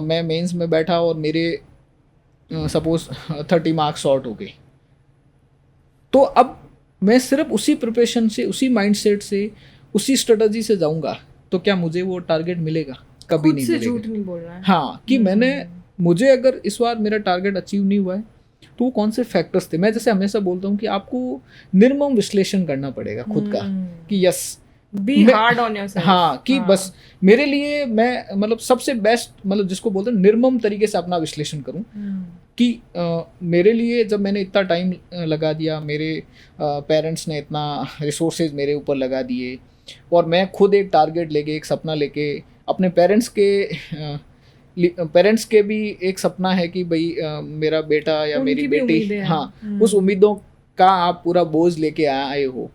मैं मेंस में बैठा और मेरे सपोज 30 मार्क्स शॉर्ट हो गए, तो अब मैं सिर्फ उसी प्रिपरेशन से, उसी माइंडसेट से, उसी स्ट्रेटजी से जाऊंगा तो क्या मुझे वो टारगेट मिलेगा? कभी खुद नहीं से मिलेगा। झूठ नहीं बोलना है। हाँ, कि मैंने, मुझे अगर इस बार मेरा टारगेट अचीव नहीं हुआ है तो वो कौन से फैक्टर्स थे। मैं जैसे हमेशा बोलता हूँ कि आपको निर्मम विश्लेषण करना पड़ेगा खुद का, कि yes be hard on yourself. हाँ, कि बस मेरे लिए मैं मतलब सबसे बेस्ट, मतलब जिसको बोलते हैं निर्मम तरीके से अपना विश्लेषण करूँ कि मेरे लिए जब मैंने इतना टाइम लगा दिया, मेरे पेरेंट्स ने इतना रिसोर्सेज मेरे ऊपर लगा दिए, और मैं खुद एक टारगेट लेके, एक सपना लेके, अपने पेरेंट्स के भी एक सपना है कि भाई मेरा बेटा या मेरी बेटी, हाँ, उस उम्मीदों का आप पूरा बोझ लेके आए हो,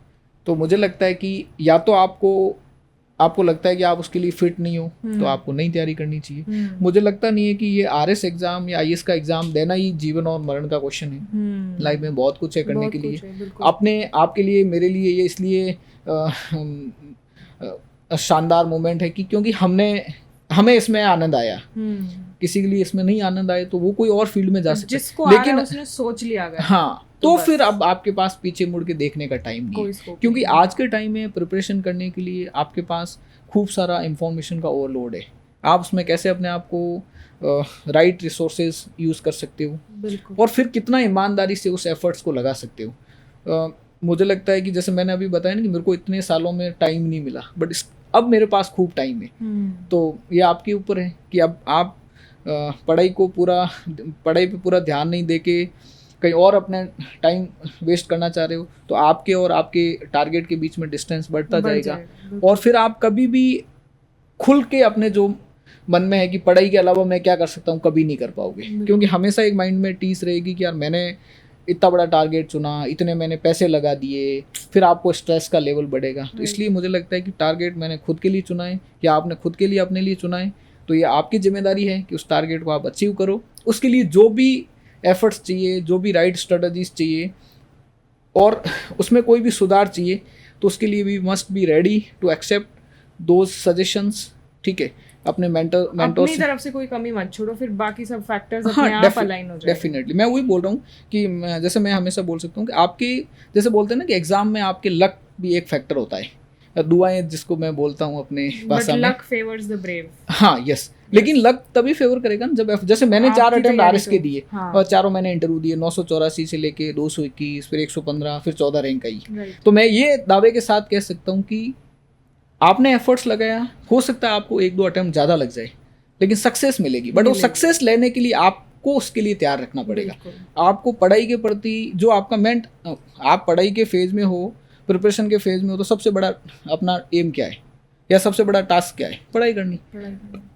तो मुझे लगता है कि या तो आपको लगता है कि आप उसके लिए फिट नहीं हो तो आपको नई तैयारी करनी चाहिए। मुझे लगता नहीं है कि ये RS एग्जाम या IAS का एग्जाम देना ही जीवन और मरण का क्वेश्चन है। लाइफ में बहुत कुछ है करने के लिए, अपने आपके लिए, मेरे लिए ये इसलिए शानदार मोमेंट है कि क्योंकि हमें इसमें आनंद आया। किसी के लिए इसमें नहीं आनंद आए तो वो कोई और फील्ड में जा सकता है, जिसको लेकिन उसने सोच लिया अगर, हाँ, तो फिर अब आपके पास पीछे मुड़ के देखने का टाइम नहीं है, क्योंकि आज के टाइम में प्रिपरेशन करने के लिए आपके पास खूब सारा इंफॉर्मेशन का ओवरलोड है। आप उसमें कैसे अपने आप को राइट रिसोर्सेज यूज़ कर सकते हो, और फिर कितना ईमानदारी से उस एफर्ट्स को लगा सकते हो। मुझे लगता है कि जैसे मैंने अभी बताया ना कि मेरे को इतने सालों में टाइम नहीं मिला, बट अब मेरे पास खूब टाइम है। तो ये आपके ऊपर है कि अब आप पढ़ाई पे पूरा ध्यान नहीं देके कहीं और अपना टाइम वेस्ट करना चाह रहे हो, तो आपके और आपके टारगेट के बीच में डिस्टेंस बढ़ता जाएगा, और फिर आप कभी भी खुल के अपने जो मन में है कि पढ़ाई के अलावा मैं क्या कर सकता हूँ, कभी नहीं कर पाओगे, क्योंकि हमेशा एक माइंड में टीस रहेगी कि यार मैंने इतना बड़ा टारगेट चुना, इतने मैंने पैसे लगा दिए, फिर आपको स्ट्रेस का लेवल बढ़ेगा। तो इसलिए मुझे लगता है कि टारगेट मैंने खुद के लिए चुना है, या आपने खुद के लिए अपने लिए चुना है, तो ये आपकी जिम्मेदारी है कि उस टारगेट को आप अचीव करो। उसके लिए जो भी एफर्ट्स चाहिए, जो भी राइट स्ट्रेटजीज चाहिए, और उसमें कोई भी सुधार चाहिए, तो उसके लिए we must be ready to accept those suggestions. ठीक है, अपने मेंटर अपनी तरफ से कोई कमी मत छोड़ो, फिर बाकी सब फैक्टर्स अपने आप अलाइन हो जाएंगे। डेफिनेटली, मैं वही बोल रहा हूँ कि जैसे मैं हमेशा बोल सकता हूँ कि आपके, जैसे बोलते हैं ना कि एग्जाम में आपके लक भी एक फैक्टर होता है, दुआएं जिसको मैं बोलता हूँ अपने भाषा में, लक फेवर्स द ब्रेव। हाँ, यस, लेकिन लक तभी फेवर करेगा ना जब जैसे मैंने 4 अटेम्प्ट RS के दिए, और चारों मैंने इंटरव्यू दिए, 984 से लेके 221, फिर 115, फिर 14 रैंक आई। तो मैं ये दावे के साथ कह सकता हूँ कि आपने एफर्ट्स लगाया, हो सकता है आपको 1-2 अटेम्प्ट ज़्यादा लग जाए, लेकिन सक्सेस मिलेगी। बट वो सक्सेस लेने के लिए आपको उसके लिए तैयार रखना पड़ेगा। आपको पढ़ाई के प्रति जो आपका आप पढ़ाई के फेज में हो, प्रिपरेशन के फेज में हो, तो सबसे बड़ा अपना एम क्या है, या सबसे बड़ा टास्क क्या है? पढ़ाई करनी।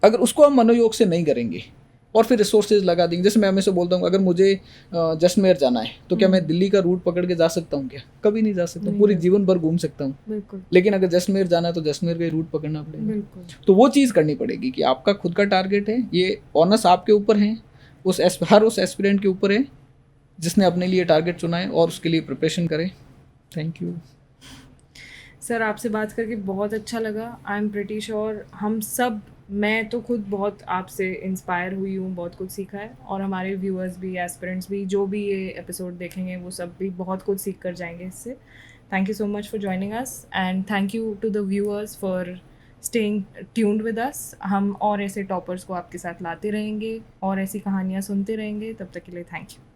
अगर उसको हम मनोयोग से नहीं करेंगे और फिर रिसोर्सेज लगा देंगे, जैसे मैं हमेशा बोलता हूँ, अगर मुझे जैसलमेर जाना है तो क्या मैं दिल्ली का रूट पकड़ के जा सकता हूँ? क्या कभी नहीं जा सकता हूँ, पूरी जीवन भर घूम सकता हूँ, लेकिन अगर जैसलमेर जाना है तो जैसलमेर का रूट पकड़ना पड़ेगा। तो वो चीज़ करनी पड़ेगी कि आपका खुद का टारगेट है, ये ऑनर्स आपके ऊपर है, उस एस्पिरेंट के ऊपर है जिसने अपने लिए टारगेट चुना है, और उसके लिए प्रिपरेशन करें। थैंक यू सर, आपसे बात करके बहुत अच्छा लगा। आई एम प्रिटी श्योर हम सब, मैं तो खुद बहुत आपसे इंस्पायर हुई हूँ, बहुत कुछ सीखा है, और हमारे व्यूअर्स भी, एस्पिरेंट्स भी, जो भी ये एपिसोड देखेंगे वो सब भी बहुत कुछ सीख कर जाएंगे इससे। Thank you so much for joining us, and thank you to the viewers for staying tuned with us. हम और ऐसे टॉपर्स को आपके साथ लाते रहेंगे और ऐसी कहानियाँ सुनते रहेंगे। तब तक के लिए थैंक यू।